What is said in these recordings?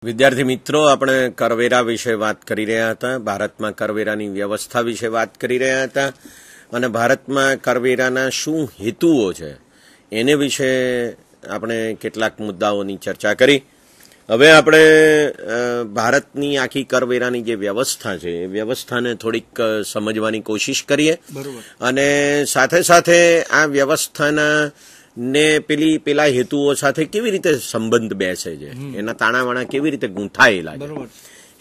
વિદ્યાર્થી મિત્રો, આપણે કરવેરા વિશે વાત કરી રહ્યા હતા. ભારતમાં કરવેરાની વ્યવસ્થા વિશે વાત કરી રહ્યા હતા અને ભારતમાં કરવેરાના શું હેતુઓ છે એને વિશે આપણે કેટલાક મુદ્દાઓની ચર્ચા કરી. હવે આપણે ભારતની આખી કરવેરાની જે વ્યવસ્થા છે એ વ્યવસ્થાને થોડીક સમજવાની કોશિશ કરીએ અને સાથે સાથે આ વ્યવસ્થાના ને પેલા હેતુઓ સાથે કેવી રીતે સંબંધ બેસે છે, એના તાણાવાણા કેવી રીતે ગૂંથાયેલા છે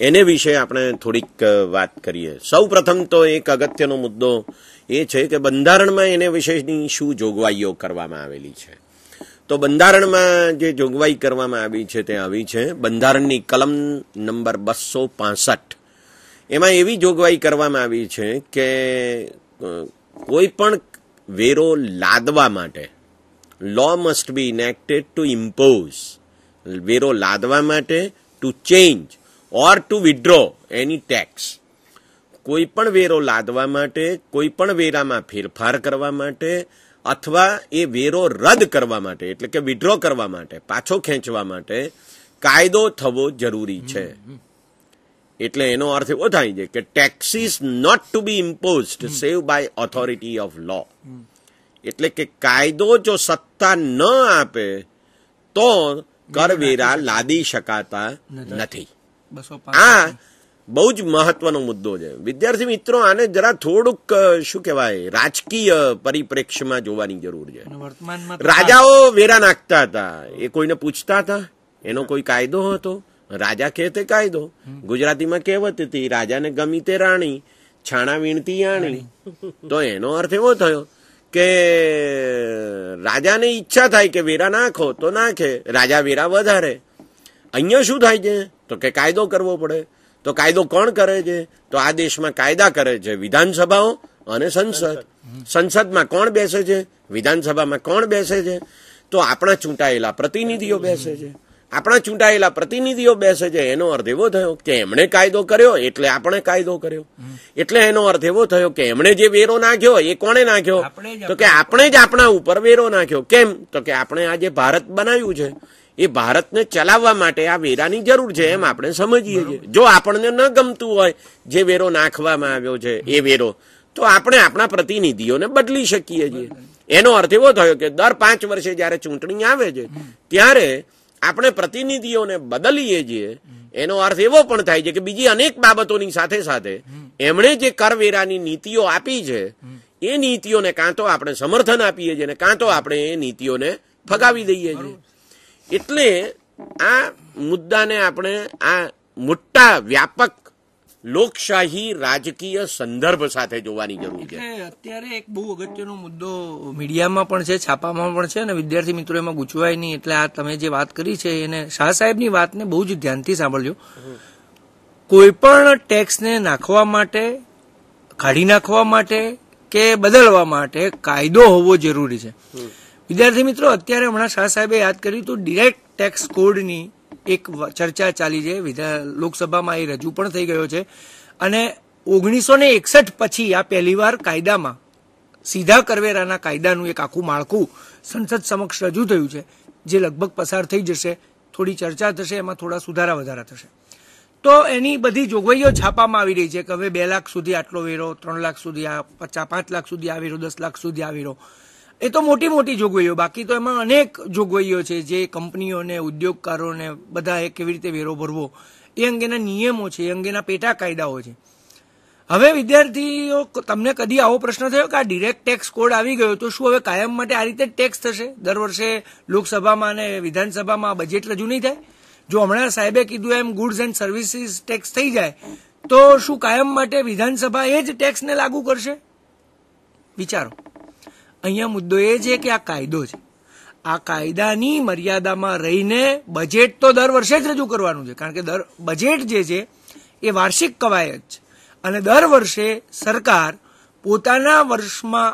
એને વિશે આપણે થોડીક વાત કરીએ. સૌ પ્રથમ તો એક અગત્યનો મુદ્દો એ છે કે બંધારણમાં એને વિશેની શું જોગવાઈઓ કરવામાં આવેલી છે. તો બંધારણમાં જે જોગવાઈ કરવામાં આવી છે તે આવી છે. બંધારણની કલમ નંબર 265 એમાં એવી જોગવાઈ કરવામાં આવી છે કે કોઈ પણ વેરો લાદવા માટે law must be enacted to impose, વેરો લાદવા માટે, to change or to withdraw any tax. કોઈ પણ વેરો લાદવા માટે, કોઈ પણ વેરામાં ફેરફાર કરવા માટે અથવા એ વેરો રદ કરવા માટે એટલે કે વિડ્રો કરવા માટે, પાછો ખેંચવા માટે કાયદો થવો જરૂરી છે. એટલે એનો અર્થ એવો થાય છે કે tax is not to be imposed save by authority of law. એટલે કે કાયદો જો સત્તા ન આપે તો કરવેરા લાદી શકાતા નથી. આ બહુ જ મહત્વનો મુદ્દો છે. વિદ્યાર્થી મિત્રો, આને જરા થોડુંક શું કહેવાય રાજકીય પરિપ્રેક્ષ્યમાં જોવાની જરૂર છે. રાજાઓ વેરા નાખતા હતા, એ કોઈને પૂછતા હતા? એનો કોઈ કાયદો હતો? રાજા કહે તે કાયદો. ગુજરાતીમાં કહેવત હતી, રાજાને ગમી તે રાણી, છાણા વીણતી આણી. તો એનો અર્થ એવો થયો કે રાજાને ઈચ્છા થાય કે વેરા નાખો તો નાખે, રાજા વેરા વધારે. અહીંયા શું થાય છે તો કે કાયદો કરવો પડે. તો કાયદો કોણ કરે છે? તો આ દેશમાં કાયદા કરે છે વિધાનસભાઓ અને સંસદ. સંસદમાં કોણ બેસે છે? વિધાનસભામાં કોણ બેસે છે? તો આપણા ચૂંટાયેલા પ્રતિનિધિઓ બેસે છે. આપણા ચૂંટાયેલા પ્રતિનિધિઓ બેસે છે. એનો અર્થ એવો થયો કે એમણે કાયદો કર્યો એટલે આપણે કાયદો કર્યો. એટલે એનો અર્થ એવો થયો કે એમણે જે વેરો નાખ્યો એ કોણે નાખ્યો? તો કે આપણે જ આપણા ઉપર વેરો નાખ્યો. કેમ? તો કે આપણે આ જે ભારત બનાવ્યું છે એ ભારતને ચલાવવા માટે આ વેરાની જરૂર છે એમ આપણે સમજીએ છીએ. જો આપણને ન ગમતું હોય જે વેરો નાખવામાં આવ્યો છે એ વેરો, તો આપણે આપણા પ્રતિનિધિઓને બદલી શકીએ છીએ. એનો અર્થ એવો થયો કે દર 5 વર્ષે જયારે ચૂંટણી આવે છે ત્યારે આપણે પ્રતિનિધિઓને બદલીએ છીએ. એનો અર્થ એવો પણ થાય છે કે બીજી અનેક બાબતોની સાથે સાથે એમણે જે કરવેરાની નીતિઓ આપી છે એ નીતિઓને કાં તો આપણે સમર્થન આપીએ છીએ કાં તો આપણે એ નીતિઓને ફગાવી દઈએ છીએ. એટલે આ મુદ્દાને આપણે આ મોટા વ્યાપક લોકશાહી રાજકીય સંદર્ભ સાથે જોવાની જરૂર છે. અત્યારે એક બહુ અગત્યનો મુદ્દો મીડિયામાં પણ છે, છાપામાં પણ છે અને વિદ્યાર્થી મિત્રો એમાં ગૂંચવાય નહીં. એટલે આ તમે જે વાત કરી છે એને શાહ સાહેબની વાતને બહુ જ ધ્યાનથી સાંભળજો. કોઈ પણ ટેક્સને નાખવા માટે, કાઢી નાખવા માટે કે બદલવા માટે કાયદો હોવો જરૂરી છે. વિદ્યાર્થી મિત્રો, અત્યારે હમણાં શાહ સાહેબે યાદ કર્યું તો ડિરેક્ટ ટેક્સ કોડની એક ચર્ચા ચાલી છે લોકસભામાં, એ રજૂ પણ થઈ ગયો છે અને 1961 પછી આ પહેલીવાર કાયદામાં સીધા કરવેરાના કાયદાનું એક આખું માળખું સંસદ સમક્ષ રજૂ થયું છે, જે લગભગ પસાર થઈ જશે. થોડી ચર્ચા થશે, એમાં થોડા સુધારા વધારા થશે. તો એની બધી જોગવાઈઓ છાપવામાં આવી રહી છે કે હવે 2 લાખ સુધી આટલો વેરો, 3 લાખ સુધી આ 5 લાખ સુધી આ વેરો, 10 લાખ સુધી આ વેરો. એ તો મોટી મોટી જોગવાઈઓ. બાકી તો એમાં અનેક જોગવાઈઓ છે જે કંપનીઓને, ઉદ્યોગકારોને બધાએ કેવી રીતે વેરો ભરવો એ અંગેના નિયમો છે, એ અંગેના પેટા કાયદાઓ છે. હવે વિદ્યાર્થીઓ, તમને કદી આવો પ્રશ્ન થયો કે આ ડિરેક્ટ ટેક્સ કોડ આવી ગયો તો શું હવે કાયમ માટે આ રીતે ટેક્સ થશે? દર વર્ષે લોકસભામાં અને વિધાનસભામાં બજેટ રજૂ નહીં થાય? જો હમણાં સાહેબે કીધું એમ ગુડ્સ એન્ડ સર્વિસીસ ટેક્સ થઈ જાય તો શું કાયમ માટે વિધાનસભા એ જ ટેક્સને લાગુ કરશે? વિચારો. અહીંયા મુદ્દો એ છે કે આ કાયદો છે. આ કાયદાની મર્યાદામાં રહીને બજેટ તો દર વર્ષે જ રજૂ કરવાનું છે, કારણ કે બજેટ જે છે એ વાર્ષિક કવાયત છે અને દર વર્ષે સરકાર પોતાના વર્ષમાં,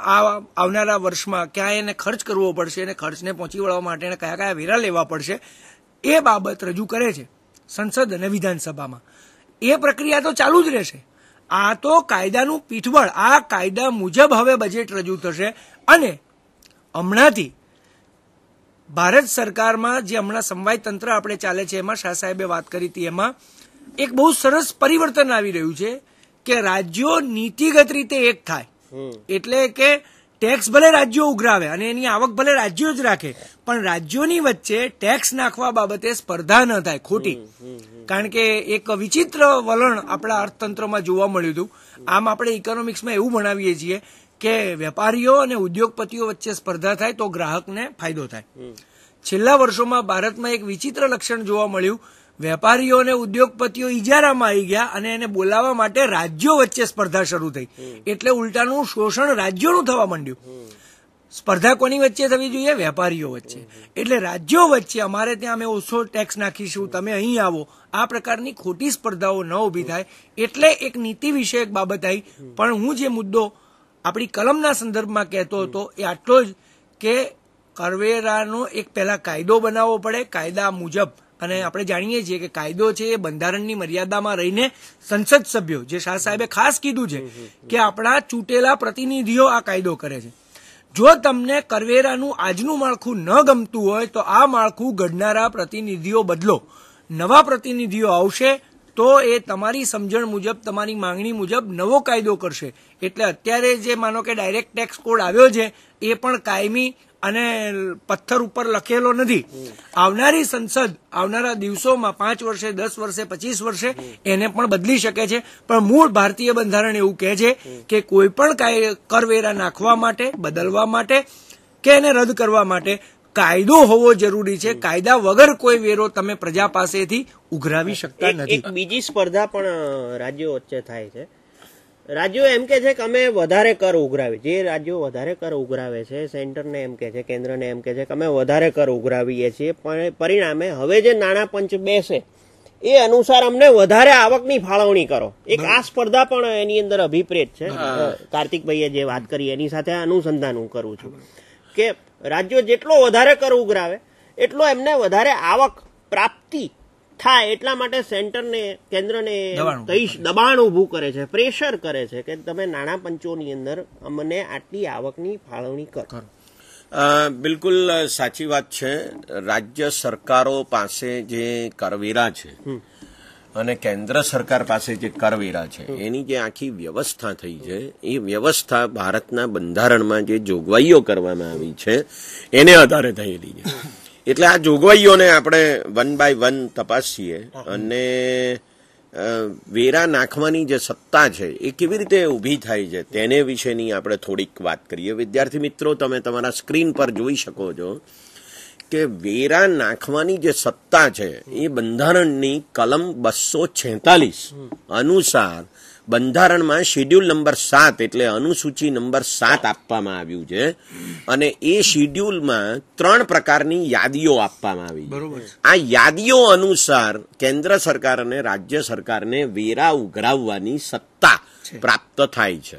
આવનારા વર્ષમાં ક્યાં એને ખર્ચ કરવો પડશે અને ખર્ચને પહોંચી વળવા માટે એને કયા કયા વેરા લેવા પડશે એ બાબત રજૂ કરે છે સંસદ અને વિધાનસભામાં. એ પ્રક્રિયા તો ચાલુ જ રહેશે. આ તો કાયદાનું પીઠબળ. આ કાયદા મુજબ હવે બજેટ રજૂ થશે અને હમણાંથી ભારત સરકારમાં જે હમણાં સમવાય તંત્ર આપણે ચાલે છે એમાં શાહ સાહેબે વાત કરી હતી, એમાં એક બહુ સરસ પરિવર્તન આવી રહ્યું છે કે રાજ્યો નીતિગત રીતે એક થાય. એટલે કે ટેક્સ ભલે રાજ્યો ઉઘરાવે અને એની આવક ભલે રાજ્યો જ રાખે, પણ રાજ્યોની વચ્ચે ટેક્સ નાખવા બાબતે સ્પર્ધા ન થાય ખોટી. કારણ કે એક વિચિત્ર વલણ આપણા અર્થતંત્રમાં જોવા મળ્યું હતું. આમ આપણે ઇકોનોમિક્સમાં એવું ભણાવીએ છીએ કે વેપારીઓ અને ઉદ્યોગપતિઓ વચ્ચે સ્પર્ધા થાય તો ગ્રાહકને ફાયદો થાય. છેલ્લા વર્ષોમાં ભારતમાં એક વિચિત્ર લક્ષણ જોવા મળ્યું. વેપારીઓ અને ઉદ્યોગપતિઓ ઇજારામાં આવી ગયા અને એને બોલાવવા માટે રાજ્યો વચ્ચે સ્પર્ધા શરૂ થઈ. એટલે ઉલટાનું શોષણ રાજ્યોનું થવા માંડ્યું. સ્પર્ધા કોની વચ્ચે થવી જોઈએ? વેપારીઓ વચ્ચે. એટલે રાજ્યો વચ્ચે અમારે ત્યાં અમે ઓછો ટેક્સ નાખીશું, તમે અહીં આવો, આ પ્રકારની ખોટી સ્પર્ધાઓ ન ઉભી થાય. એટલે એક નીતિ વિષયક બાબત આવી. પણ હું જે મુદ્દો આપણી કલમના સંદર્ભમાં કહેતો હતો એ આટલો જ કે કરવેરાનો એક પહેલા કાયદો બનાવવો પડે, કાયદા મુજબ. અને આપણે જાણીએ છીએ કે કાયદો છે એ બંધારણની મર્યાદામાં રહીને સંસદ સભ્યો, જે શાહ સાહેબે ખાસ કીધું છે કે આપણા ચૂંટેલા પ્રતિનિધિઓ આ કાયદો કરે છે. જો તમને કરવેરાનું આજનું માળખું ન ગમતું હોય તો આ માળખું ઘડનારા પ્રતિનિધિઓ બદલો. નવા પ્રતિનિધિઓ આવશે તો એ તમારી સમજણ મુજબ, તમારી માંગણી મુજબ નવો કાયદો કરશે. એટલે અત્યારે જે માનો કે ડાયરેક્ટ ટેક્સ કોડ આવ્યો છે એ પણ કાયમી અને પથ્થર ઉપર લખેલો નથી. આવનારી સંસદ આવનારા દિવસોમાં 5 વર્ષે, 10 વર્ષે, 25 વર્ષે એને પણ બદલી શકે છે. પણ મૂળ ભારતીય બંધારણ એવું કહે છે કે કોઈ પણ કરવેરા નાખવા માટે, બદલવા માટે કે એને રદ કરવા માટે કાયદો હોવો જરૂરી છે. કાયદા વગર કોઈ વેરો તમે પ્રજા પાસેથી ઉઘરાવી શકતા નથી. એક બીજી સ્પર્ધા પણ રાજ્યો વચ્ચે થાય છે. રાજ્યો એમ કે છે કે અમે વધારે કર ઉઘરાવી, જે રાજ્યો વધારે કર ઉઘરાવે છે, સેન્ટરને એમ કે છે, કેન્દ્રને એમ કે છે કે અમે વધારે કર ઉઘરાવીએ છીએ, પણ પરિણામે હવે જે નાણાં પંચ બેસે એ અનુસાર અમને વધારે આવકની ફાળવણી કરો. એક આ સ્પર્ધા પણ એની અંદર અભિપ્રેત છે. કાર્તિકભાઈએ જે વાત કરી એની સાથે અનુસંધાન હું કરું છું કે રાજ્યો જેટલો વધારે કર ઉઘરાવે એટલો એમને વધારે આવક પ્રાપ્તિ થાય. એટલા માટે સેન્ટરને, કેન્દ્રને દબાણ ઉભું કરે છે, પ્રેશર કરે છે કે તમે નાણાં પંચોની અંદર અમને આટલી આવકની ફાળવણી કરો. બિલકુલ સાચી વાત છે. રાજ્ય સરકારો પાસે જે કરવેરા છે અને કેન્દ્ર સરકાર પાસે જે કરવેરા છે એની જે આખી વ્યવસ્થા થઈ છે એ વ્યવસ્થા ભારતના બંધારણમાં જે જોગવાઈઓ કરવામાં આવી છે એને આધારે થયેલી છે. એટલે આ જોગવાઈઓને આપણે 1 by 1 તપાસીએ અને વેરા નાખવાની જે સત્તા છે એ કેવી રીતે ઊભી થાય છે તેને વિશેની આપણે થોડીક વાત કરીએ. વિદ્યાર્થી મિત્રો, તમે તમારા સ્ક્રીન પર જોઈ શકો છો કે વેરા નાખવાની જે સત્તા છે એ બંધારણની કલમ 246 અનુસાર બંધારણમાં શેડ્યુલ નંબર 7 એટલે અનુસૂચિ નંબર 7 આપવામાં આવ્યું છે અને એ શેડ્યુલમાં 3 પ્રકારની યાદીઓ આપવામાં આવી છે. આ યાદીઓ અનુસાર કેન્દ્ર સરકાર અને રાજ્ય સરકારને વેરા ઉઘરાવવાની સત્તા પ્રાપ્ત થાય છે.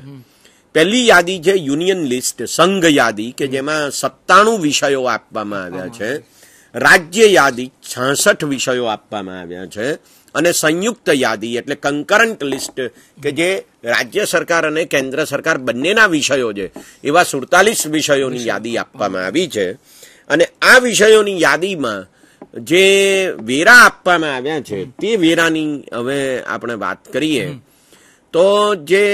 પહેલી યાદી છે યુનિયન લિસ્ટ, સંઘ યાદી, કે જેમાં 97 વિષયો આપવામાં આવ્યા છે. રાજ્ય યાદી 66 વિષયો આપવામાં આવ્યા છે અને સંયુક્ત યાદી એટલે કન્કરન્ટ લિસ્ટ કે જે રાજ્ય સરકાર અને કેન્દ્ર સરકાર બંનેના વિષયો છે એવા 47 વિષયોની યાદી આપવામાં આવી છે. અને આ વિષયોની યાદીમાં જે વેરા આપવામાં આવ્યા છે તે વેરાની હવે આપણે વાત કરીએ તો જે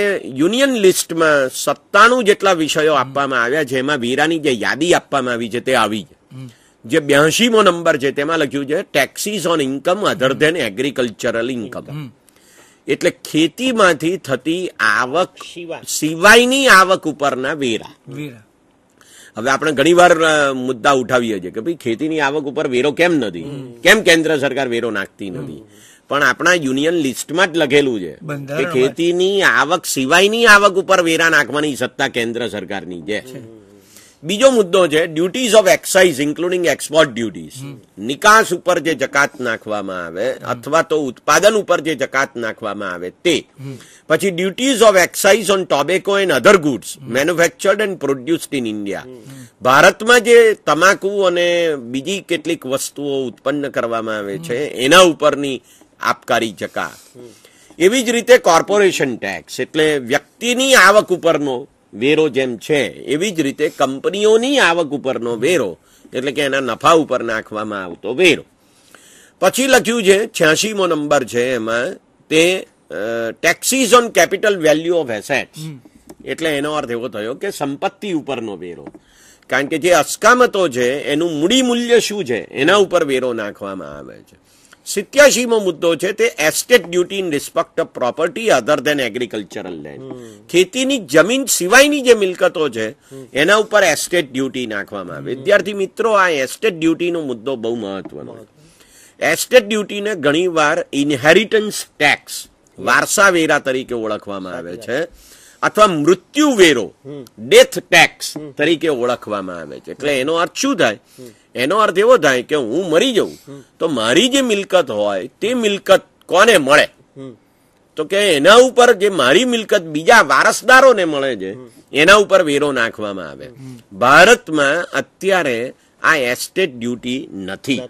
યુનિયન લિસ્ટમાં 97 જેટલા વિષયો આપવામાં આવ્યા છે એમાં વેરાની જે યાદી આપવામાં આવી છે તે આવી છે. જે 82મો નંબર છે તેમાં લખ્યું છે taxes on income other than agricultural income, એટલે ખેતીમાંથી થતી આવક સિવાયની આવક ઉપરના વેરા. હવે આપણે ઘણી વાર મુદ્દા ઉઠાવીએ છીએ કે ભાઈ ખેતીની આવક ઉપર વેરો કેમ નથી, કેમ કેન્દ્ર સરકાર વેરો નાખતી નથી, પણ આપણા યુનિયન લિસ્ટમાં જ લખેલું છે કે ખેતીની આવક સિવાયની આવક ઉપર વેરા નાખવાની સત્તા કેન્દ્ર સરકારની છે. બીજો મુદ્દો છે duties of excise including export duties, નિકાસ ઉપર જે જકાત નાખવામાં આવે અથવા તો ઉત્પાદન ઉપર જે જકાત નાખવામાં આવે તે. પછી duties of excise on tobacco and other goods manufactured and produced in India, ભારતમાં જે તમાકુ અને બીજી કેટલીક વસ્તુઓ ઉત્પન્ન કરવામાં આવે છે એના ઉપરની આબકારી જકાત. એવી જ રીતે કોર્પોરેશન ટેક્સ એટલે વ્યક્તિની આવક ઉપરનો વેરો જેમ છે એવી જ રીતે કંપનીઓની આવક ઉપરનો વેરો એટલે કે એના નફા ઉપર નાખવામાં આવતો વેરો. પછી લખ્યું છે 86મો નંબર છે એમાં તે taxes on capital value of assets, એટલે એનો અર્થ એવો થયો કે સંપત્તિ ઉપરનો વેરો, કારણ કે જે અસ્કામતો છે એનું મૂડી મૂલ્ય શું છે એના ઉપર વેરો નાખવામાં આવે છે. 87મો મુદ્દો છે તે estate duty in respect of property other than agricultural land, ખેતીની જમીન સિવાયની જે મિલકતો છે એના ઉપર એસ્ટેટ ડ્યુટી નાખવામાં આવે. વિદ્યાર્થી મિત્રો, આ એસ્ટેટ ડ્યુટીનો મુદ્દો બહુ મહત્વનો. એસ્ટેટ ડ્યુટીને ઘણીવાર ઇનહેરિટન્સ ટેક્સ, વારસા વેરા તરીકે ઓળખવામાં આવે છે, અથવા મૃત્યુ વેરો, ડેથ ટેક્સ તરીકે ઓળખવામાં આવે છે. એટલે એનો અર્થ શું થાય? એનો અર્થ એવો થાય કે હું મરી જાઉં તો મારી જે મિલકત હોય તે મિલકત કોને મળે, તો કે એના ઉપર જે મારી મિલકત બીજા વારસદારોને મળે છે એના ઉપર વેરો નાખવામાં આવે. ભારતમાં અત્યારે આ એસ્ટેટ ડ્યુટી નથી.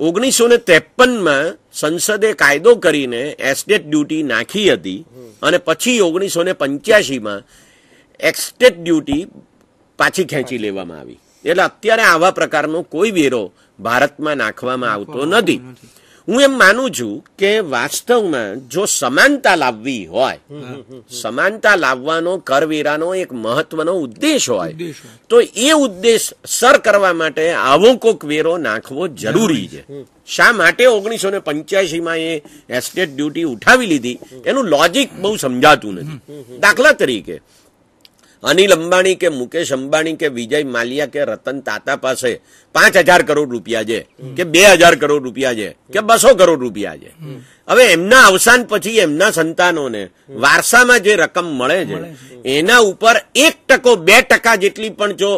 1953માં સંસદે કાયદો કરીને એસ્ટેટ ડ્યુટી નાખી હતી અને પછી 1985માં એસ્ટેટ ડ્યુટી પાછી ખેંચી લેવામાં આવી. એટલે અત્યારે આવા પ્રકારનો કોઈ વેરો ભારતમાં નાખવામાં આવતો નથી. હું એમ માનું છું કે વાસ્તવમાં જો સમાનતા લાવવી હોય, સમાનતા લાવવાનો કરવેરાનો એક મહત્વનો ઉદ્દેશ હોય તો એ ઉદ્દેશ સર કરવા માટે આવો કોઈક વેરો નાખવો જરૂરી છે. શા માટે 1985માં એ એસ્ટેટ ડ્યુટી ઉઠાવી લીધી એનું લોજિક બહુ સમજાતું નથી. દાખલા તરીકે અનિલ અંબાણી કે મુકેશ અંબાણી કે વિજય માલ્યા કે રતન તાતા પાસે 5,000 કરોડ રૂપિયા છે કે 2,000 કરોડ રૂપિયા છે કે 200 કરોડ રૂપિયા છે. હવે એમના અવસાન પછી એમના સંતાનોને વારસામાં જે રકમ મળે છે એના ઉપર 1% 2% જેટલી પણ જો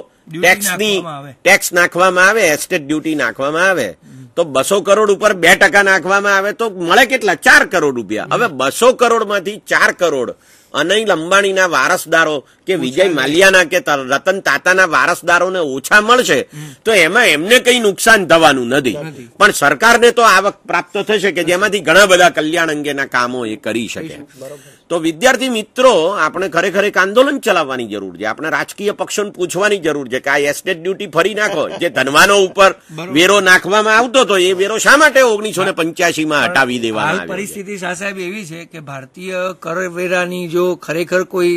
ટેક્સ નાખવામાં આવે, એસ્ટેટ ડ્યુટી નાખવામાં આવે તો 200 કરોડ ઉપર 2% નાખવામાં આવે તો મળે કેટલા? 4 કરોડ રૂપિયા. હવે 200 કરોડમાંથી 4 કરોડ અનિલ અંબાણીના વારસદારો કે વિજય માલ્યાના કે રતન તાતાના વારસદારોને ઓછા મળશે તો એમાં એમને કઈ નુકસાન થવાનું નથી, પણ સરકારને તો આવક પ્રાપ્ત થશે કે જેમાંથી ઘણા બધા કલ્યાણ અંગેના કામો એ કરી શકે. તો વિદ્યાર્થી મિત્રો, આપણે ખરેખર એક આંદોલન ચલાવવાની જરૂર છે. આપણે રાજકીય પક્ષોને પૂછવાની જરૂર છે કે આ એસ્ટેટ ડ્યુટી ફરી નાખો. જે ધનવાનો ઉપર વેરો નાખવામાં આવતો હતો એ વેરો શા માટે 1985માં હટાવી દેવામાં આવ્યો? પરિસ્થિતિ સાહેબ એવી છે કે ભારતીય કરવેરાની જો ખરેખર કોઈ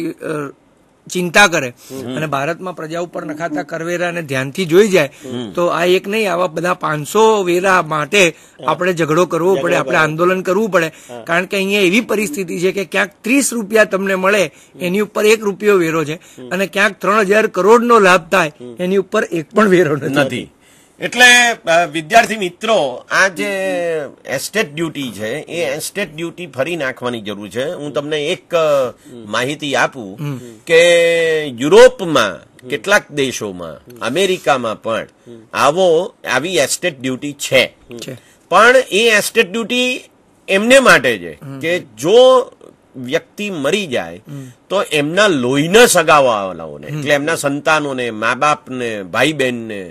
ચિંતા કરે અને ભારતમાં પ્રજા ઉપર નખાતા કરવેરાને ધ્યાનથી જોઈ જાય તો આ એક નહીં, આવા બધા 500 વેરા માટે આપણે ઝઘડો કરવો પડે, આપણે આંદોલન કરવું પડે. કારણ કે અહીંયા એવી પરિસ્થિતિ છે કે ક્યાંક 30 રૂપિયા તમને મળે એની ઉપર 1 રૂપિયો વેરો છે અને ક્યાંક 3,000 કરોડનો લાભ થાય એની ઉપર એક પણ વેરો નથી. એટલે વિદ્યાર્થી મિત્રો, આ જે એસ્ટેટ ડ્યુટી છે એ એસ્ટેટ ડ્યુટી ફરી નાખવાની જરૂર છે. હું તમને એક માહિતી આપું કે યુરોપમાં કેટલાક દેશોમાં, અમેરિકામાં પણ આવી એસ્ટેટ ડ્યુટી છે, પણ એ એસ્ટેટ ડ્યુટી એમને માટે છે કે જો વ્યક્તિ મરી જાય તો એમના લોહીના સગાવાલાઓને, એટલે એમના સંતાનોને, મા બાપને, ભાઈ બહેનને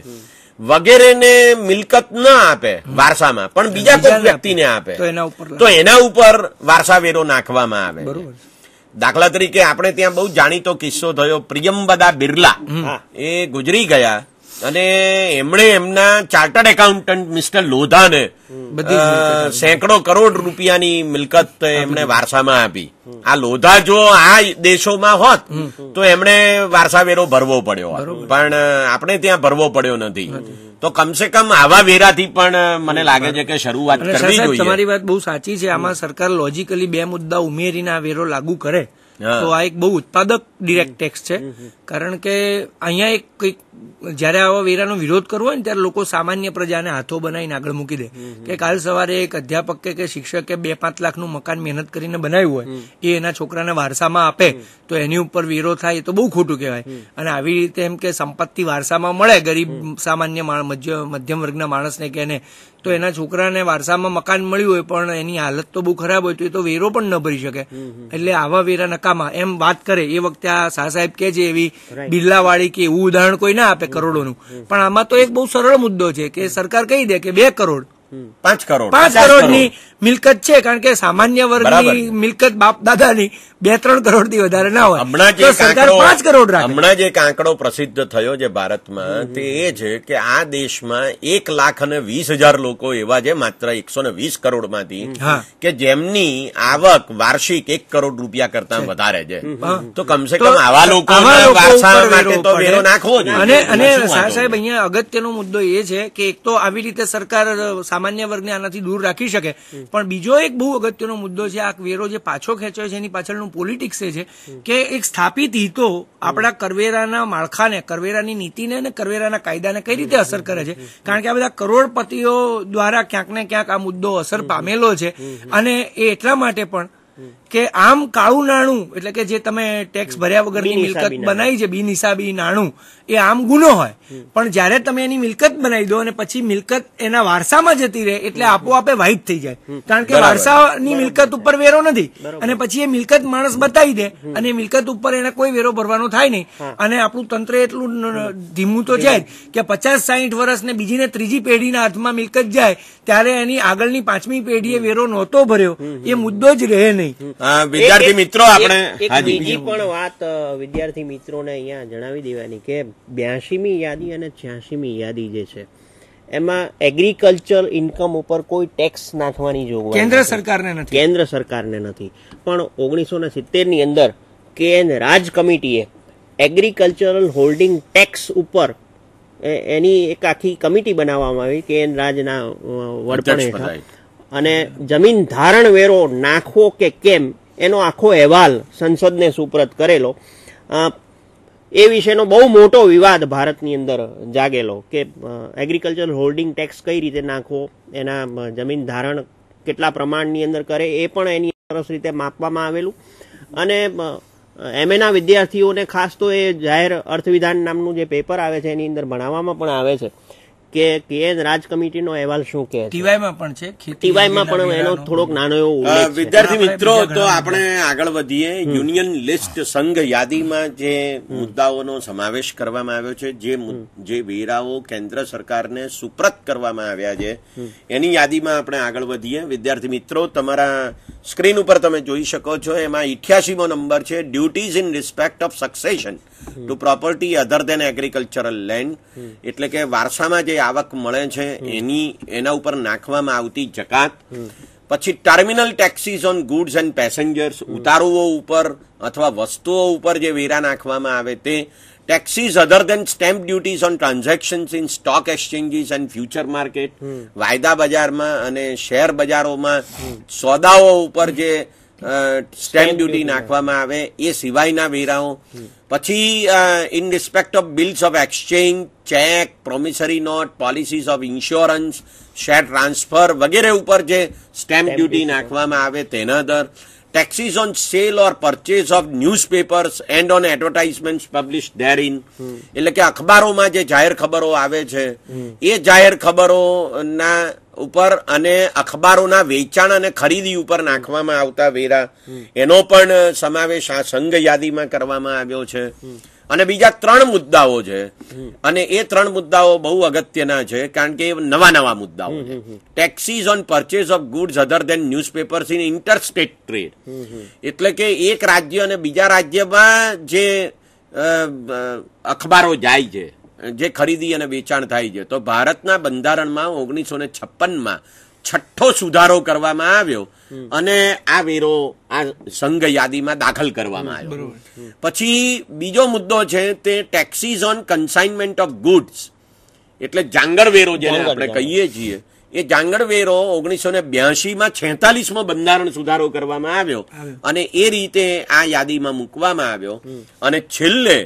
વગેરેને મિલકત ન આપે વારસામાં, પણ બીજા કોઈ વ્યક્તિને આપે તો એના ઉપર વારસા વેરો નાખવામાં આવે. દાખલા તરીકે આપણે ત્યાં બહુ જાણીતો કિસ્સો થયો, પ્રિયંબદા બિરલા એ ગુજરી ગયા અને એમણે એમના ચાર્ટર્ડ એકાઉન્ટન્ટ મિસ્ટર લોધાને સેંકડો કરોડ રૂપિયાની મિલકત એમણે વારસામાં આપી. આ લોધા જો આ દેશોમાં હોત તો એમણે વારસા વેરો ભરવો પડ્યો હોત, પણ આપણે ત્યાં ભરવો પડ્યો નથી. તો કમસે કમ આવા વેરાથી પણ મને લાગે છે કે શરૂઆત કરવી જોઈએ. તમારી વાત બહુ સાચી છે. આમાં સરકાર લોજિકલી 2 મુદ્દા ઉમેરીને આ વેરો લાગુ કરે તો આ એક બહુ ઉત્પાદક ડિરેક્ટ ટેક્સ છે. કારણ કે અહીંયા એક જયારે આવા વેરાનો વિરોધ કરવો હોય ને ત્યારે લોકો સામાન્ય પ્રજાને હાથો બનાવીને આગળ મૂકી દે કે કાલ સવારે એક અધ્યાપક કે શિક્ષકે 2-5 લાખનું મકાન મહેનત કરીને બનાવ્યું હોય એ એના છોકરાને વારસામાં આપે તો એની ઉપર વેરો થાય એ તો બહુ ખોટું કહેવાય. અને આવી રીતે એમ કે સંપત્તિ વારસામાં મળે ગરીબ સામાન્ય મધ્યમ વર્ગના માણસને કે એને, તો એના છોકરાને વારસામાં મકાન મળ્યું હોય પણ એની હાલત તો બહુ ખરાબ હોય તો એ તો વેરો પણ ન ભરી શકે. એટલે આવા વેરા નકામા એમ વાત કરે એ વખતે આ શાહ સાહેબ કે છે એવી બિરલાવાળી કે એવું ઉદાહરણ કોઈ ના આપે કરોડોનું, પણ આમાં તો એક બહુ સરળ મુદ્દો છે કે સરકાર કહી દે કે 2 કરોડ 5 કરોડ 5 કરોડની મિલકત છે, કારણ કે સામાન્ય વર્ગની મિલકત બાપ દાદાની 2-3 કરોડથી વધારે ના હોય. તો સરકાર 5 કરોડ રાખે. હમણાં જે આંકડો પ્રસિદ્ધ થયો છે ભારતમાં તે એ છે કે આ દેશમાં 1,20,000 લોકો એવા છે માત્ર 120 કરોડમાંથી કે જેમની આવક વાર્ષિક 1 કરોડ રૂપિયા કરતા વધારે છે. તો કમસે કમ આવા લોકો વારસા માટે તો વેરો નાખવો જોઈએ. અને સાહેબ અહીંયા અગત્યનો મુદ્દો એ છે કે એક તો આવી રીતે સરકાર સામાન્ય વર્ગને આનાથી દૂર રાખી શકે, પણ બીજો એક બહુ અગત્યનો મુદ્દો છે આ વેરો જે પાછો ખેંચ્યો છે એની પાછળનું પોલિટિક્સ છે કે એક સ્થાપિત હિતો આપણા કરવેરાના માળખાને, કરવેરાની નીતિને અને કરવેરાના કાયદાને કઈ રીતે અસર કરે છે. કારણ કે આ બધા કરોડપતિઓ દ્વારા ક્યાંક ને ક્યાંક આ મુદ્દો અસર પામેલો છે. અને એ એટલા માટે પણ કે આમ કાળું નાણું એટલે કે જે તમે ટેક્સ ભર્યા વગરની મિલકત બનાવી છે, બિનહિસાબી નાણું, એ આમ ગુનો હોય. પણ જયારે તમે એની મિલકત બનાવી દો અને પછી મિલકત એના વારસામાં જતી રહે એટલે આપોઆપે વાહિત થઈ જાય. કારણ કે વારસાની મિલકત ઉપર વેરો નથી અને પછી એ મિલકત માણસ બતાવી દે અને મિલકત ઉપર એને કોઈ વેરો ભરવાનો થાય નહીં. અને આપણું તંત્ર એટલું ધીમું તો છે જ કે 50-60 વર્ષ ને બીજી ને ત્રીજી પેઢીના હાથમાં મિલકત જાય ત્યારે એની આગળની 5મી પેઢીએ વેરો નહોતો ભર્યો એ મુદ્દો જ રહે નહીં. વિદ્યાર્થી મિત્રો આપણે બીજી પણ વાત વિદ્યાર્થી મિત્રોને અહીંયા જણાવી દેવાની કે 82મી યાદી અને 86મી યાદી જે છે એમાં એગ્રીકલ્ચર ઇન્કમ ઉપર કોઈ ટેક્સ નાખવાની જોગવાઈ કેન્દ્ર સરકારને નથી. પણ 1970ની અંદર કે.એન. રાજ કમિટીએ એગ્રીકલ્ચરલ હોલ્ડિંગ ટેક્સ ઉપર એની એક આખી કમિટી બનાવવામાં આવી કે.એન. રાજના વડપણ હેઠળ, અને જમીન ધારણ વેરો નાખવો કે કેમ એનો આખો અહેવાલ સંસદને સુપ્રત કરેલો. એ વિશેનો બહુ મોટો વિવાદ ભારતની અંદર જાગેલો કે એગ્રીકલ્ચર હોલ્ડિંગ ટેક્સ કઈ રીતે નાખવો, એના જમીન ધારણ કેટલા પ્રમાણની અંદર કરે એ પણ એની સરસ રીતે માપવામાં આવેલું. અને એમએના વિદ્યાર્થીઓને ખાસ તો એ જાહેર અર્થવિધાન નામનું જે પેપર આવે છે એની અંદર ભણાવવામાં પણ આવે છે કે કે.એન. રાજ કમિટીનો અહેવાલ શું કહે છે. ટીવાયમાં પણ છે, ટીવાયમાં પણ એનો થોડોક નાનો એવો વિદ્યાર્થી મિત્રો તો આપણે આગળ વધીએ. યુનિયન લિસ્ટ સંઘ યાદીમાં જે મુદ્દાઓનો સમાવેશ કરવામાં આવ્યો છે, જે વેરાઓ કેન્દ્ર સરકારને સુપ્રત કરવામાં આવ્યા છે એની યાદીમાં આપણે આગળ વધીએ. વિદ્યાર્થી મિત્રો તમારા સ્ક્રીન ઉપર તમે જોઈ શકો છો એમાં 88મો નંબર છે duties in respect of succession to property other than agricultural land. એટલે કે વારસામાં જે આવક મળે છે એના ઉપર નાખવામાં આવતી જકાત. પછી terminal taxes on goods and passengers, ઉતારુઓ ઉપર અથવા વસ્તુઓ ઉપર જે વેરા નાખવામાં આવે તે. Taxes other than stamp duties on transactions in stock exchanges and future market, વાયદા બજારમાં અને શેર બજારોમાં સોદાઓ ઉપર જે સ્ટેમ્પ ડ્યુટી નાખવામાં આવે એ સિવાયના વેરાઓ. પછી in respect of bills of exchange, cheque, promissory note, policies of insurance, share transfer વગેરે ઉપર જે સ્ટેમ્પ ડ્યુટી નાખવામાં આવે તેના દર. Taxes on sale or purchase of newspapers and on advertisement publish therein. એટલે કે અખબારોમાં જે જાહેર ખબરો આવે છે એ જાહેર ખબરોના ઉપર અને અખબારોના વેચાણ અને ખરીદી ઉપર નાખવામાં આવતા વેરા એનો પણ સમાવેશ આ સંઘ યાદીમાં કરવામાં આવ્યો છે. અને બીજા 3 મુદ્દાઓ છે અને એ 3 મુદ્દાઓ બહુ અગત્યના છે કારણ કે નવા મુદ્દાઓ છે. Taxes on purchase of goods other than newspapers in interstate trade. એટલે કે એક રાજ્ય અને બીજા રાજ્યમાં જે અખબારો જાય છે, જે ખરીદી અને વેચાણ થાય છે, તો ભારતના બંધારણમાં 1956માં 6ઠ્ઠો સુધારો કરવામાં આવ્યો અને આ વેરો આ સંઘ યાદીમાં દાખલ કરવામાં આવ્યો. પછી બીજો મુદ્દો છે તે taxes on consignment of goods, એટલે જાંગર વેરો જેને આપણે કહીએ છીએ. એ જાંગર વેરો 1982માં 46મો બંધારણ સુધારો કરવામાં આવ્યો અને એ રીતે આ યાદીમાં મૂકવામાં આવ્યો. અને છેલ્લે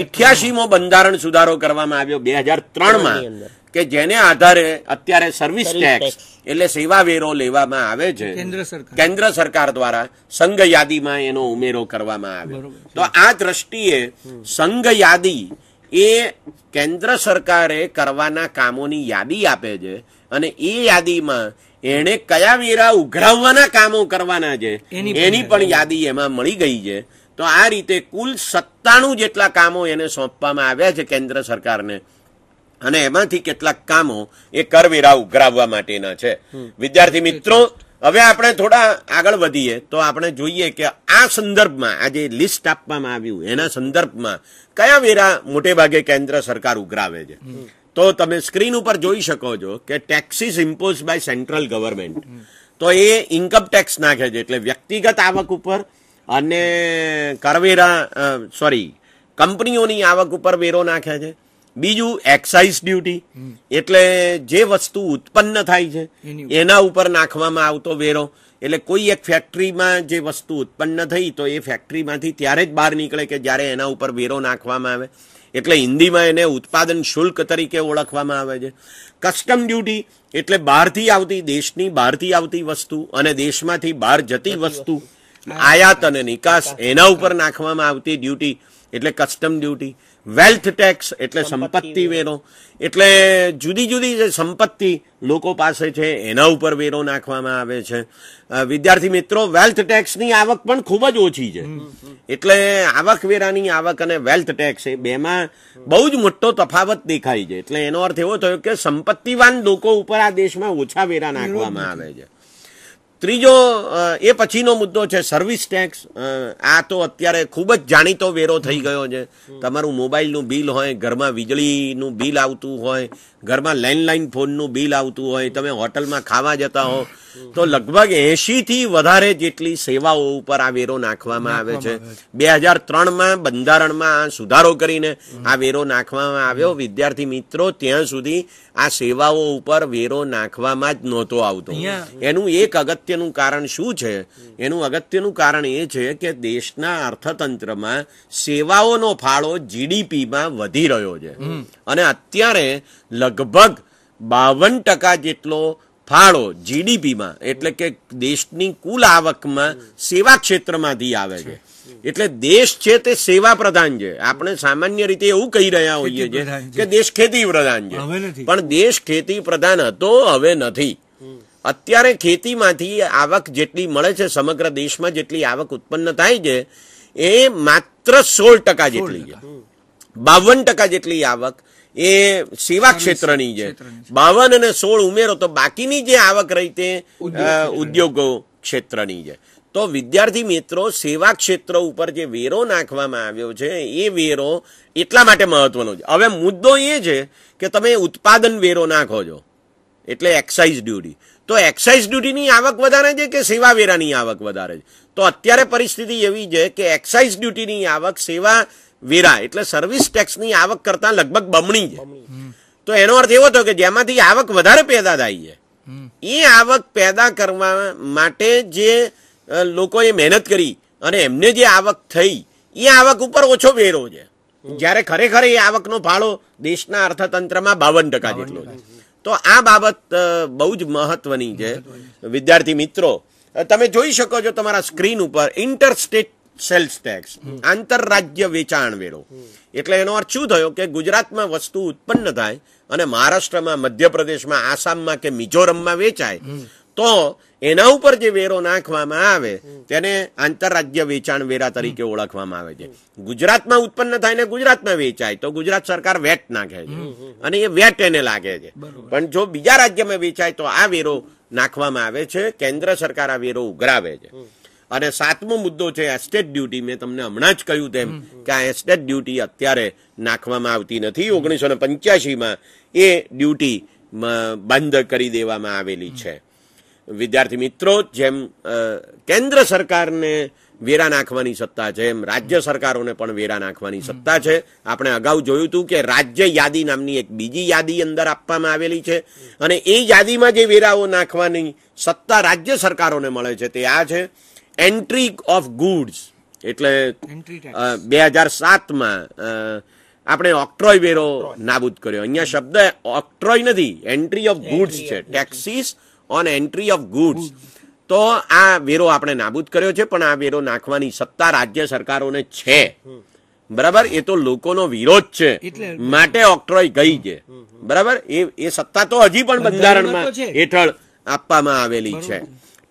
88મો બંધારણ સુધારો કરવામાં આવ્યો 2003માં કે જેને આધારે અત્યારે સર્વિસ ટેક્સ એટલે સેવા વેરો લેવામાં આવે છે કેન્દ્ર સરકાર દ્વારા. સંઘ યાદીમાં એનો ઉમેરો કરવામાં આવ્યો. તો આ દ્રષ્ટિએ સંઘ યાદી એ કેન્દ્ર સરકારે કરવાના કામોની યાદી આપે છે અને એ યાદીમાં એણે કયા વેરા ઉઘરાવવાના કામો કરવાના છે એની પણ યાદી એમાં મળી ગઈ છે. તો આ રીતે કુલ 97 જેટલા કામો એને સોંપવામાં આવ્યા છે કેન્દ્ર સરકારને અને એમાંથી કેટલાક કામો એ કરવેરા ઉઘરાવવા માટેના છે. વિદ્યાર્થી મિત્રો હવે આપણે થોડા આગળ વધીએ તો આપણે જોઈએ કે આ સંદર્ભમાં આ જે લિસ્ટ આપવામાં આવ્યું એના સંદર્ભમાં કયા વેરા મોટે ભાગે કેન્દ્ર સરકાર ઉઘરાવે છે. તો તમે સ્ક્રીન ઉપર જોઈ શકો છો કે taxes impose by central government. તો એ ઇન્કમ ટેક્સ નાખે છે, એટલે વ્યક્તિગત આવક ઉપર અને કંપનીઓની આવક ઉપર વેરો નાખે છે. બીજું એક્સાઇઝ ડ્યુટી, એટલે જે વસ્તુ ઉત્પન્ન થાય છે એના ઉપર નાખવામાં આવતો વેરો. એટલે કોઈ એક ફેક્ટરીમાં જે વસ્તુ ઉત્પન્ન થઈ તો એ ફેક્ટરીમાંથી ત્યારે જ બહાર નીકળે કે જ્યારે એના ઉપર વેરો નાખવામાં આવે. એટલે હિન્દીમાં એને ઉત્પાદન શુલ્ક તરીકે ઓળખવામાં આવે છે. કસ્ટમ ડ્યુટી એટલે બહારથી આવતી, દેશની બહારથી આવતી વસ્તુ અને દેશમાંથી બહાર જતી વસ્તુ, આયાત અને નિકાસ, એના ઉપર નાખવામાં આવતી ડ્યુટી એટલે કસ્ટમ ડ્યુટી. વેલ્થ ટેક્સ એટલે સંપત્તિ વેરો, એટલે જુદી જુદી જે સંપત્તિ લોકો પાસે છે એના ઉપર વેરો નાખવામાં આવે છે. વિદ્યાર્થી મિત્રો, વેલ્થ ટેક્સની આવક પણ ખૂબ જ ઓછી છે. એટલે આવકવેરાની આવક અને વેલ્થ ટેક્સ એ બેમાં બહુ જ મોટો તફાવત દેખાય છે. એટલે એનો અર્થ એવો થયો કે સંપત્તિવાન લોકો ઉપર આ દેશમાં ઓછા વેરા નાખવામાં આવે છે. ત્રીજો એ પછીનો મુદ્દો છે સર્વિસ ટેક્સ. આ તો અત્યારે ખૂબ જ જાણીતો વેરો થઈ ગયો છે. તમારું મોબાઈલનું બિલ હોય, ઘરમાં વીજળીનું બિલ આવતું હોય, ઘરમાં લેન્ડલાઇન ફોનનું બિલ આવતું હોય, તમે હોટલમાં ખાવા જતા હો તો લગભગ 80થી વધારે જેટલી સેવાઓ ઉપર આ વેરો નાખવામાં આવે છે. 2003માં બંધારણમાં સુધારો કરીને આ વેરો નાખવામાં આવ્યો. વિદ્યાર્થી મિત્રો, ત્યાં સુધી આ સેવાઓ ઉપર વેરો નાખવામાં જ નહોતો આવતો. એનું એક અગત્યનું કારણ શું છે? એનું અગત્યનું કારણ એ છે કે દેશના અર્થતંત્રમાં સેવાઓનો ફાળો જીડીપીમાં વધી રહ્યો છે અને અત્યારે લગભગ 52% જેટલો ફાળો જીડીપીમાં એટલે કે દેશની કુલ આવકમાં સેવા ક્ષેત્રમાંથી આવે છે. એટલે દેશ છે તે સેવા પ્રધાન છે. આપણે સામાન્ય રીતે એવું કહી રહ્યા હોઈએ છીએ કે દેશ ખેતી પ્રધાન છે, પણ દેશ ખેતી પ્રધાન હતો, હવે નથી. અત્યારે ખેતીમાંથી આવક જેટલી મળે છે, સમગ્ર દેશમાં જેટલી આવક ઉત્પન્ન થાય છે એ માત્ર 16% જેટલી છે. 52% જેટલી આવક એ સેવા ક્ષેત્રની છે. 52 અને 16 ઉમેરો તો બાકીની જે આવક રહી તે ઉદ્યોગો ક્ષેત્રની છે. તો વિદ્યાર્થી મિત્રો, સેવા ક્ષેત્ર ઉપર જે વેરો નાખવામાં આવ્યો છે એ વેરો એટલા માટે મહત્વનો છે. હવે મુદ્દો એ છે કે તમે ઉત્પાદન વેરો નાખો છો એટલે એક્સાઇઝ ડ્યુટી. તો એક્સાઇઝ ડ્યુટીની આવક વધારે છે કે સેવા વેરાની આવક વધારે છે? તો અત્યારે પરિસ્થિતિ એવી છે કે એક્સાઇઝ ડ્યુટીની આવક સેવા વેરા એટલે સર્વિસ ટેક્સની આવક કરતા લગભગ બમણી છે. તો એનો અર્થ એવો થયો કે જેમાંથી આવક વધારે પેદા થાય છે એ આવક પેદા કરવા માટે જે લોકોએ મહેનત કરી અને એમને જે આવક થઈ એ આવક ઉપર ઓછો વેરો છે, જ્યારે ખરેખર એ આવકનો ફાળો દેશના અર્થતંત્રમાં 52% જેટલો છે. તો આ બાબત બહુ જ મહત્વની છે. વિદ્યાર્થી મિત્રો, તમે જોઈ શકો છો તમારા સ્ક્રીન ઉપર ઇન્ટરસ્ટેટ સેલ્સ ટેક્સ, આંતરરાજ્ય વેચાણ વેરો. એટલે એનો અર્થ શું થયો કે ગુજરાતમાં વસ્તુ ઉત્પન્ન થાય અને મહારાષ્ટ્રમાં, મધ્યપ્રદેશમાં, આસામમાં કે મિઝોરમમાં વેચાય તો એના ઉપર જે વેરો નાખવામાં આવે તેને આંતરરાજ્ય વેચાણ વેરા તરીકે ઓળખવામાં આવે છે. ગુજરાતમાં ઉત્પન્ન થાય ને ગુજરાતમાં વેચાય તો ગુજરાત સરકાર વેટ નાખે છે અને એ વેટ એને લાગે છે. પણ જો બીજા રાજ્યમાં વેચાય તો આ વેરો નાખવામાં આવે છે. કેન્દ્ર સરકાર આ વેરો ઉઘરાવે છે. અને 7મો મુદ્દો છે એસ્ટેટ ડ્યુટી. મેં તમને હમણાં જ કહ્યું તેમ કે આ એસ્ટેટ ડ્યુટી અત્યારે નાખવામાં આવતી નથી. 1985માં એ ડ્યુટી બંધ કરી દેવામાં આવેલી છે. વિદ્યાર્થી મિત્રો, જેમ કેન્દ્ર સરકારને વેરા નાખવાની સત્તા છે એમ રાજ્ય સરકારોને પણ વેરા નાખવાની સત્તા છે. આપણે અગાઉ જોયું હતું કે રાજ્ય યાદી નામની એક બીજી યાદી અંદર આપવામાં આવેલી છે અને એ યાદીમાં જે વેરાઓ નાખવાની સત્તા રાજ્ય સરકારોને મળે છે તે આ છે એન્ટ્રી ઓફ ગુડ્સ. એટલે 2007માં આપણે ઓક્ટ્રોય વેરો નાબૂદ કર્યો. અહીંયા શબ્દ ઓક્ટ્રોય નથી, એન્ટ્રી ઓફ ગુડ્સ છે. Taxes on entry of goods. તો આ વેરો આપણે નાબૂદ કર્યો છે, પણ આ વેરો નાખવાની સત્તા રાજ્ય સરકારોને છે. બરાબર? એ તો લોકોનો વિરોધ છે માટે ઓક્ટ્રોય ગઈ છે. બરાબર? એ સત્તા તો હજી પણ બંધારણમાં હેઠળ આપવામાં આવેલી છે.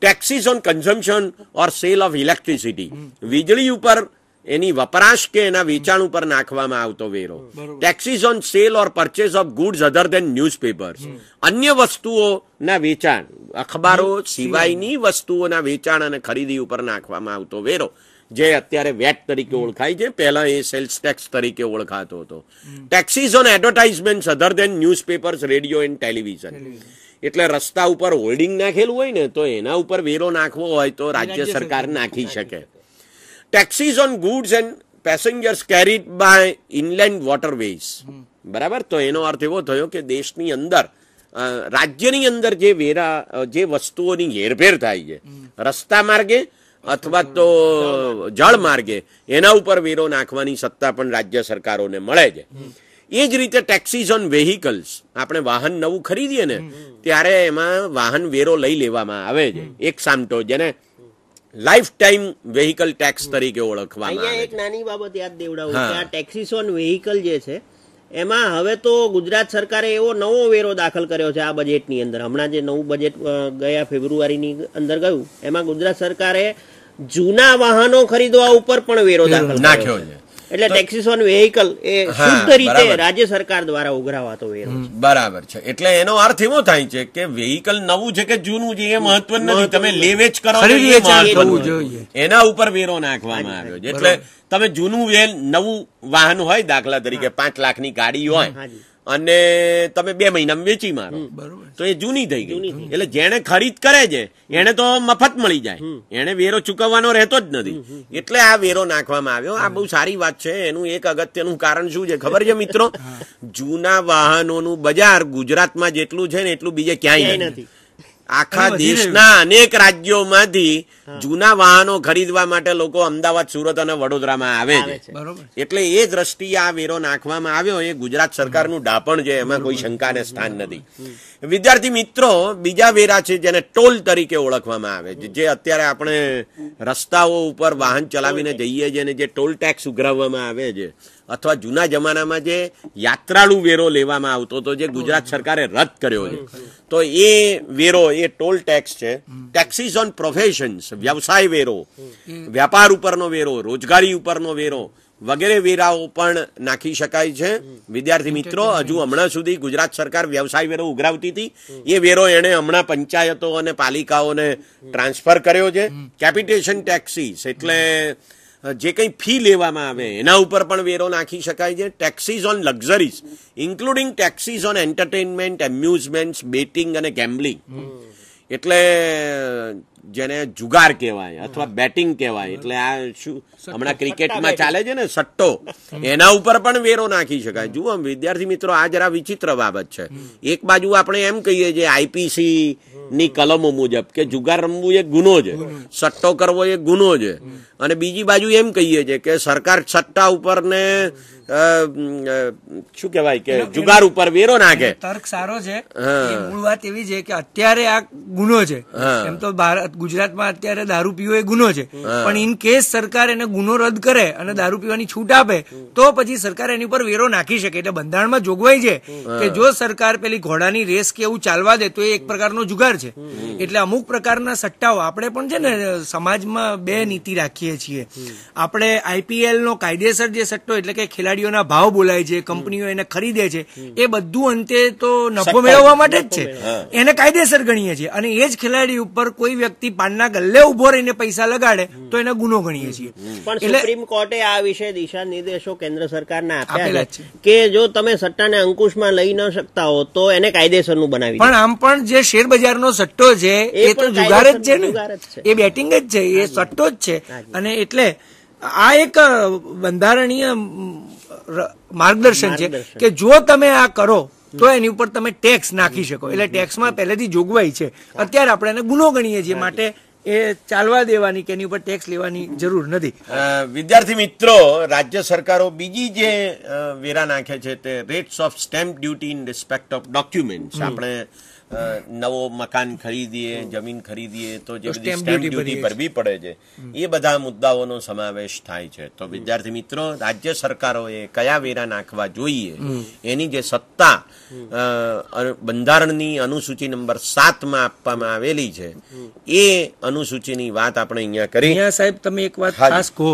Taxes on consumption or cell of electricity. વીજળી ઉપર એની વપરાશ કે એના વેચાણ ઉપર નાખવામાં આવતો વેરો. Taxes on sale or purchase of goods other than newspapers, અન્ય વસ્તુઓના વેચાણ, અખબારો સિવાયની વસ્તુઓના વેચાણ અને ખરીદી ઉપર નાખવામાં આવતો વેરો, જે અત્યારે વેટ તરીકે ઓળખાય છે, પહેલા એ સેલ્સ ટેક્સ તરીકે ઓળખાતો હતો. Taxes on advertisement other than newspapers, radio and television. એટલે રસ્તા ઉપર હોર્ડિંગ નાખેલું હોય ને તો એના ઉપર વેરો નાખવો હોય તો રાજ્ય સરકાર નાખી શકે. Taxes on goods and passengers carried by inland waterways, બરાબર. તો એનો અર્થ એવો થયો કે દેશની અંદર, રાજ્યની અંદર જે વેરા, જે વસ્તુઓની હેરફેર થાય છે રસ્તા માર્ગે અથવા તો જળ માર્ગે, એના ઉપર વેરો નાખવાની સત્તા પણ રાજ્ય સરકારોને મળે છે. એ જ રીતે ટેક્સીસ ઓન વેહિકલ્સ, આપણે વાહન નવું ખરીદીએ ને ત્યારે એમાં વાહન વેરો લઈ લેવામાં આવે છે, એક સામટો, જેને લાઈફ ટાઈમ વેહિકલ ટેક્સ તરીકે ઓળખવામાં આવે. એક નાની બાબત યાદ દેવડાવું કે આ ટેક્સીસ ઓન વેહિકલ જે છે એમાં હવે તો ગુજરાત સરકારે એવો નવો વેરો દાખલ કર્યો છે આ બજેટની અંદર. હમણાં જે નવું બજેટ ગયા ફેબ્રુઆરીની અંદર ગયું એમાં ગુજરાત સરકારે જૂના વાહનો ખરીદવા ઉપર પણ વેરો દાખલ નાખ્યો છે. એટલે ટેક્સીસ ઓન વેહિકલ એ શુદ્ધ રીતે રાજ્ય સરકાર દ્વારા ઉઘરાવાતો વેરો છે. બરાબર છે. એટલે એનો અર્થ એવો થાય છે કે વેહિકલ નવું છે કે જૂનું છે એ મહત્વનું નથી, તમે લેવેચ કરો એના ઉપર વેરો નાખવામાં આવ્યો છે. એટલે તમે જૂનું નવું વાહન હોય, દાખલા તરીકે 5 લાખની ગાડી હોય અને તમે 2 મહિનામાં વેચી મારો તો એ જૂની થઈ ગઈ. એટલે જેને ખરીદ કરે છે એને તો મફત મળી જાય, એને વેરો ચૂકવવાનો રહેતો જ નથી. એટલે આ વેરો નાખવામાં આવ્યો. આ બહુ સારી વાત છે. એનું એક અગત્યનું કારણ શું છે ખબર છે મિત્રો? જૂના વાહનોનું બજાર ગુજરાતમાં જેટલું છે ને એટલું બીજે ક્યાંય નથી. આખા દેશના અનેક રાજ્યોમાંથી જૂના વાહનો ખરીદવા માટે લોકો અમદાવાદ, સુરત અને વડોદરામાં આવે છે. એટલે એ દ્રષ્ટિએ આ વેરો નાખવામાં આવ્યો. એ ગુજરાત સરકારનું ડાપણ છે, એમાં કોઈ શંકાને સ્થાન નથી. વિદ્યાર્થી મિત્રો, બીજા વેરા છે જેને ટોલ તરીકે ઓળખવામાં આવે છે, જે અત્યારે આપણે રસ્તાઓ ઉપર વાહન ચલાવીને જઈએ છીએ અને જે ટોલ ટેક્સ ઉઘરાવવામાં આવે છે, અથવા જૂના જમાનામાં જે યાત્રાળુ વેરો લેવામાં આવતો હતો જે ગુજરાત સરકારે રદ કર્યો છે, તો એ વેરો, એ ટોલ ટેક્સ છે. ટેક્સીસ ઓન પ્રોફેશન્સ, વ્યવસાય વેરો, વ્યાપાર ઉપરનો વેરો, રોજગારી ઉપરનો વેરો વગેરે વેરાઓ પણ નાખી શકાય છે. વિદ્યાર્થી મિત્રો, હજુ હમણાં સુધી ગુજરાત સરકાર વ્યવસાય વેરો ઉઘરાવતી હતી, એ વેરો એને હમણાં પંચાયતો અને પાલિકાઓને ટ્રાન્સફર કર્યો છે. કેપિટેશન ટેક્સીસ એટલે જે કંઈ ફી લેવામાં આવે એના ઉપર પણ વેરો નાખી શકાય છે. Taxes on luxuries including taxes on entertainment, amusement, batting અને ગેમ્બલિંગ, એટલે જેને જુગાર કહેવાય અથવા બેટિંગ કહેવાય. એટલે આ શું હમણાં ક્રિકેટમાં ચાલે છે ને સટ્ટો, એના ઉપર પણ વેરો નાખી શકાય. જુઓ વિદ્યાર્થી મિત્રો, આ જરા વિચિત્ર બાબત છે. એક બાજુ આપણે એમ કહીએ છીએ આઈપીસી ની કલમો મુજબ કે જુગાર રમવું એ ગુનો છે, સટ્ટો કરવો એ ગુનો છે, અને બીજી બાજુ એમ કહીએ છીએ કે સરકાર સટ્ટા ઉપર ને શું કહેવાય કે જુગાર ઉપર વેરો નાખે. તર્ક સારો છે. મૂળ વાત એવી છે કે અત્યારે આ ગુનો છે. એમ તો ગુજરાતમાં અત્યારે દારૂ પીવો એ ગુનો છે, પણ ઇન કેસ સરકાર એને ગુનો રદ કરે અને દારૂ પીવાની છૂટ આપે તો પછી સરકાર એની પર વેરો નાખી શકે. એટલે બંધારણમાં જોગવાઈ છે કે જો સરકાર પેલી ઘોડાની રેસ કે એવું ચાલવા દે તો એ એક પ્રકારનો જુગાર છે. એટલે અમુક પ્રકારના સટ્ટાઓ, આપણે પણ છે ને સમાજમાં 2 નીતિ રાખીએ છીએ. આપણે આઈપીએલ નો કાયદેસર જે સટ્ટો, એટલે કે ખેલાડીઓના ભાવ બોલાય છે, કંપનીઓ એને ખરીદે છે, એ બધું અંતે તો નફો મેળવવા માટે જ છે, એને કાયદેસર ગણીએ છીએ. અને એ જ ખેલાડી ઉપર કોઈ વ્યક્તિ પાનના ગલ્લે ઉભો રહીને પૈસા લગાડે તો એને ગુનો ગણીએ છીએ. પણ સુપ્રીમ કોર્ટે આ વિશે દિશા નિર્દેશો કેન્દ્ર સરકારને આપ્યા છે કે જો તમે સટ્ટાને અંકુશમાં લઈ ન શકતા હો તો એને કાયદેસરનું બનાવી. પણ આમ પણ જે શેર બજારનો સટ્ટો છે એ તો જુગાર જ છે ને, એ બેટિંગ જ છે, એ સટ્ટો જ છે. અને એટલે આ એક બંધારણીય માર્ગદર્શન છે કે જો તમે આ કરો તો એની ઉપર તમે ટેક્સ નાખી શકો. એટલે ટેક્સમાં પહેલેથી જોગવાઈ છે. અત્યારે આપણે એને ગુનો ગણીએ છીએ, માટે એ ચાલવા દેવાની કે એની ઉપર ટેક્સ લેવાની જરૂર નથી. વિદ્યાર્થી મિત્રો, રાજ્ય સરકારો બીજી જે વેરા નાખે છે તે rates of stamp duty in respect of documents. આપણે નવો મકાન ખરીદીએ, જમીન ખરીદીએ તો જે બધી સ્ટેમ્પ ડ્યુટી ભરવી પડે છે, એ બધા મુદ્દાઓનો સમાવેશ થાય છે. તો વિદ્યાર્થી મિત્રો, રાજ્ય સરકારોએ કયા વેરા નાખવા જોઈએ એની જે સત્તા બંધારણની અનુસૂચિ નંબર 7 આપવામાં આવેલી છે, એ અનુસૂચિની વાત આપણે અહીંયા કરી. સાહેબ, તમે એક વાત ખાસ કહો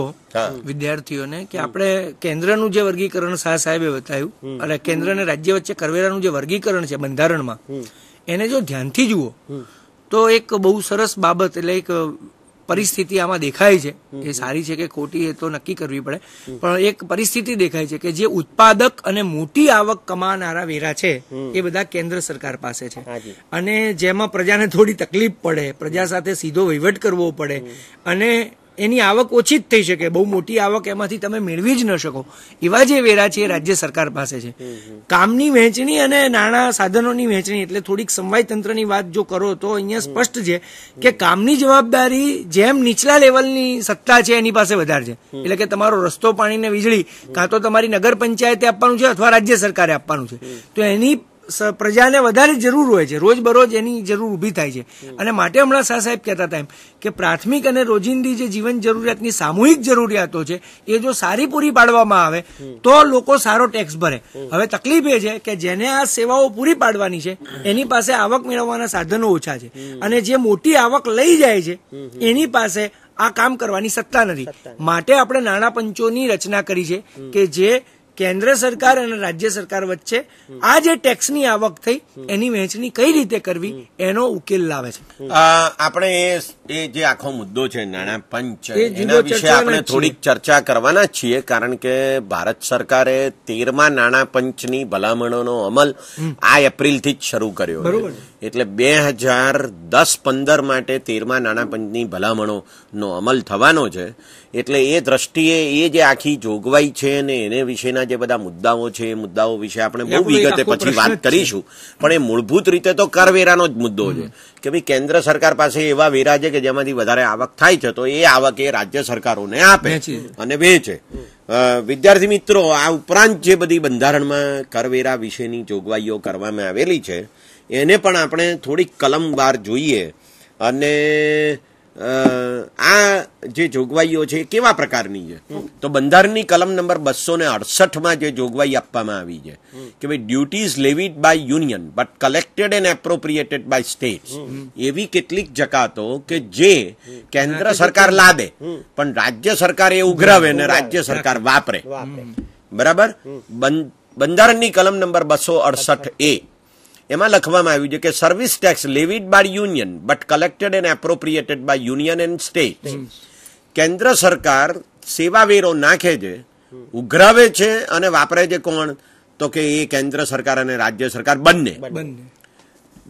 વિદ્યાર્થીઓને કે આપણે કેન્દ્રનું જે વર્ગીકરણ શાહ સાહેબે બતાવ્યું અને કેન્દ્ર અને રાજ્ય વચ્ચે કરવેરાનું જે વર્ગીકરણ છે બંધારણમાં, એને જો ધ્યાનથી જુઓ તો એક બહુ સરસ બાબત, એટલે એક પરિસ્થિતિ આમાં દેખાય છે. એ સારી છે કે ખોટી એ તો નક્કી કરવી પડે, પણ એક પરિસ્થિતિ દેખાય છે કે જે ઉત્પાદક અને મોટી આવક કમાનારા વેરા છે એ બધા કેન્દ્ર સરકાર પાસે છે, અને જેમાં પ્રજાને થોડી તકલીફ પડે, પ્રજા સાથે સીધો વહીવટ કરવો પડે અને એની આવક ઓછી જ થઈ શકે, બહુ મોટી આવક એમાંથી તમે મેળવી જ ન શકો, એવા જે વેરા છે એ રાજ્ય સરકાર પાસે છે. કામની વહેંચણી અને નાણાં સાધનોની વહેંચણી, એટલે થોડીક સમવાય તંત્રની વાત જો કરો તો અહીંયા સ્પષ્ટ છે કે કામની જવાબદારી જેમ નીચલા લેવલની સત્તા છે એની પાસે વધારે છે. એટલે કે તમારો રસ્તો, પાણી ને વીજળી કાં તો તમારી નગર પંચાયતે આપવાનું છે અથવા રાજ્ય સરકારે આપવાનું છે, તો એની પ્રજાને વધારે જરૂર હોય છે, રોજબરોજ એની જરૂર ઊભી થાય છે. અને માટે હમણાં શાહ સાહેબ કહેતા હતા એમ કે પ્રાથમિક અને રોજિંદી જે જીવન જરૂરિયાતની સામૂહિક જરૂરિયાતો છે એ જો સારી પૂરી પાડવામાં આવે તો લોકો સારો ટેક્સ ભરે. હવે તકલીફ એ છે કે જેને આ સેવાઓ પૂરી પાડવાની છે એની પાસે આવક મેળવવાના સાધનો ઓછા છે, અને જે મોટી આવક લઈ જાય છે એની પાસે આ કામ કરવાની સત્તા નથી. માટે આપણે નાણાં પંચોની રચના કરી છે કે જે કેન્દ્ર સરકાર અને રાજ્ય સરકાર વચ્ચે આ જે ટેક્સની આવક થઈ એની વહેંચણી કઈ રીતે કરવી એનો ઉકેલ લાવે છે. આપણે એ જે આખો મુદ્દો છે નાણાં પંચ, એના વિશે આપણે થોડીક ચર્ચા કરવાના જ છીએ, કારણ કે ભારત સરકારે 13મા નાણાં પંચની ભલામણોનો અમલ આ એપ્રિલથી જ શરૂ કર્યો. બરોબર. એટલે 2010-15 માટે 13મા નાણાં પંચની ભલામણોનો અમલ થવાનો છે. એટલે એ દ્રષ્ટિએ એ જે આખી જોગવાઈ છે ને એને વિશેના જે બધા મુદ્દાઓ છે એ મુદ્દાઓ વિશે આપણે બહુ વિગતે પછી વાત કરીશું. પણ એ મૂળભૂત રીતે તો કરવેરાનો જ મુદ્દો છે કે ભાઈ કેન્દ્ર સરકાર પાસે એવા વેરા છે કે જેમાંથી વધારે આવક થાય છે તો એ આવક એ રાજ્ય સરકારોને આપે અને વેચે. વિદ્યાર્થી મિત્રો, આ ઉપરાંત જે બધી બંધારણમાં કરવેરા વિશેની જોગવાઈઓ કરવામાં આવેલી છે એને પણ આપણે થોડીક કલમવાર જોઈએ. અને આ જે જોગવાઈઓ છે કેવા પ્રકારની છે, તો બંધારણની કલમ નંબર 268 જે જોગવાઈ આપવામાં આવી છે કે ભાઈ duties levied by union but collected and appropriated by states, એવી કેટલીક જકાતો કે જે કેન્દ્ર સરકાર લાદે પણ રાજ્ય સરકાર એ ઉઘરાવે ને રાજ્ય સરકાર વાપરે. બરાબર. બંધારણની કલમ નંબર 268A એમાં લખવામાં આવ્યું છે કે service tax levied by union but collected and appropriated by union and state. કેન્દ્ર સરકાર સેવા વેરો નાખે છે, ઉઘરાવે છે અને વાપરે છે કોણ, તો કે એ કેન્દ્ર સરકાર અને રાજ્ય સરકાર બંને.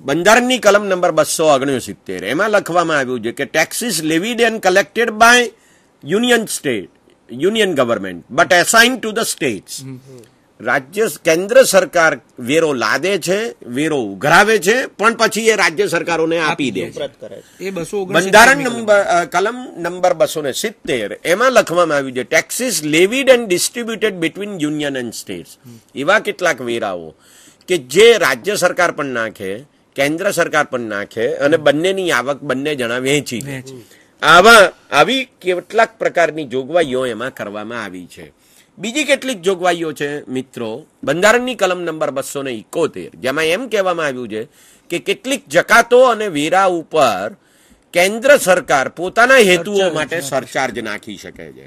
બંધારણની કલમ નંબર 269 એમાં લખવામાં આવ્યું છે કે taxes levied and collected by union government but assign to the states. કેન્દ્ર સરકાર વેરો લાદે છે, વેરો ઉઘરાવે છે, પણ પછી એ રાજ્ય સરકારોને આપી દે છે. બંધારણ કલમ નંબર 270 એમાં લખવામાં આવ્યું છે taxes levied and distributed between union and states. એવા કેટલાક વેરાઓ કે જે રાજ્ય સરકાર પણ નાખે, કેન્દ્ર સરકાર પણ નાખે અને બંનેની આવક બંને જણા વહેંચી દે. આવી કેટલાક પ્રકારની જોગવાઈઓ એમાં કરવામાં આવી છે. બીજી કેટલીક જોગવાઈઓ છે મિત્રો બંધારણની કલમ નંબર 271, જેમાં એમ કહેવામાં આવ્યું છે કે કેટલીક જકાતો અને વેરા ઉપર કેન્દ્ર સરકાર પોતાના હેતુઓ માટે સરચાર્જ નાખી શકે છે.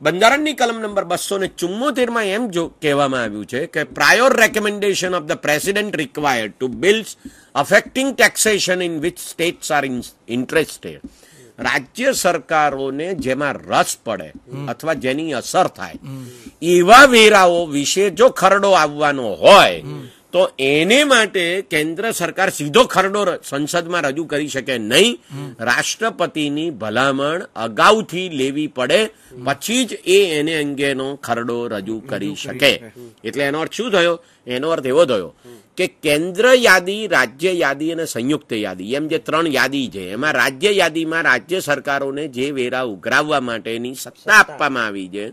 બંધારણની કલમ નંબર 274 એમ કહેવામાં આવ્યું છે કે prior recommendation of the president required to bills affecting taxation in which states are interested. રાજ્ય સરકારોને જેમાં રસ પડે અથવા જેની અસર થાય એવા વેરાઓ વિશે જો ખરડો આવવાનો હોય તો એને માટે કેન્દ્ર સરકાર સીધો ખરડો સંસદમાં રજૂ કરી શકે નહીં. રાષ્ટ્રપતિની ભલામણ અગાઉથી લેવી પડે પછી જ એને અંગેનો ખરડો રજૂ કરી શકે. એટલે એનો અર્થ શું થયો? એનો અર્થ એવો થયો કે કેન્દ્ર યાદી, રાજ્ય યાદી અને સંયુક્ત યાદી એમ જે 3 યાદી છે, એમાં રાજ્ય યાદીમાં રાજ્ય સરકારોને જે વેરા ઉઘરાવવા માટેની સત્તા આપવામાં આવી છે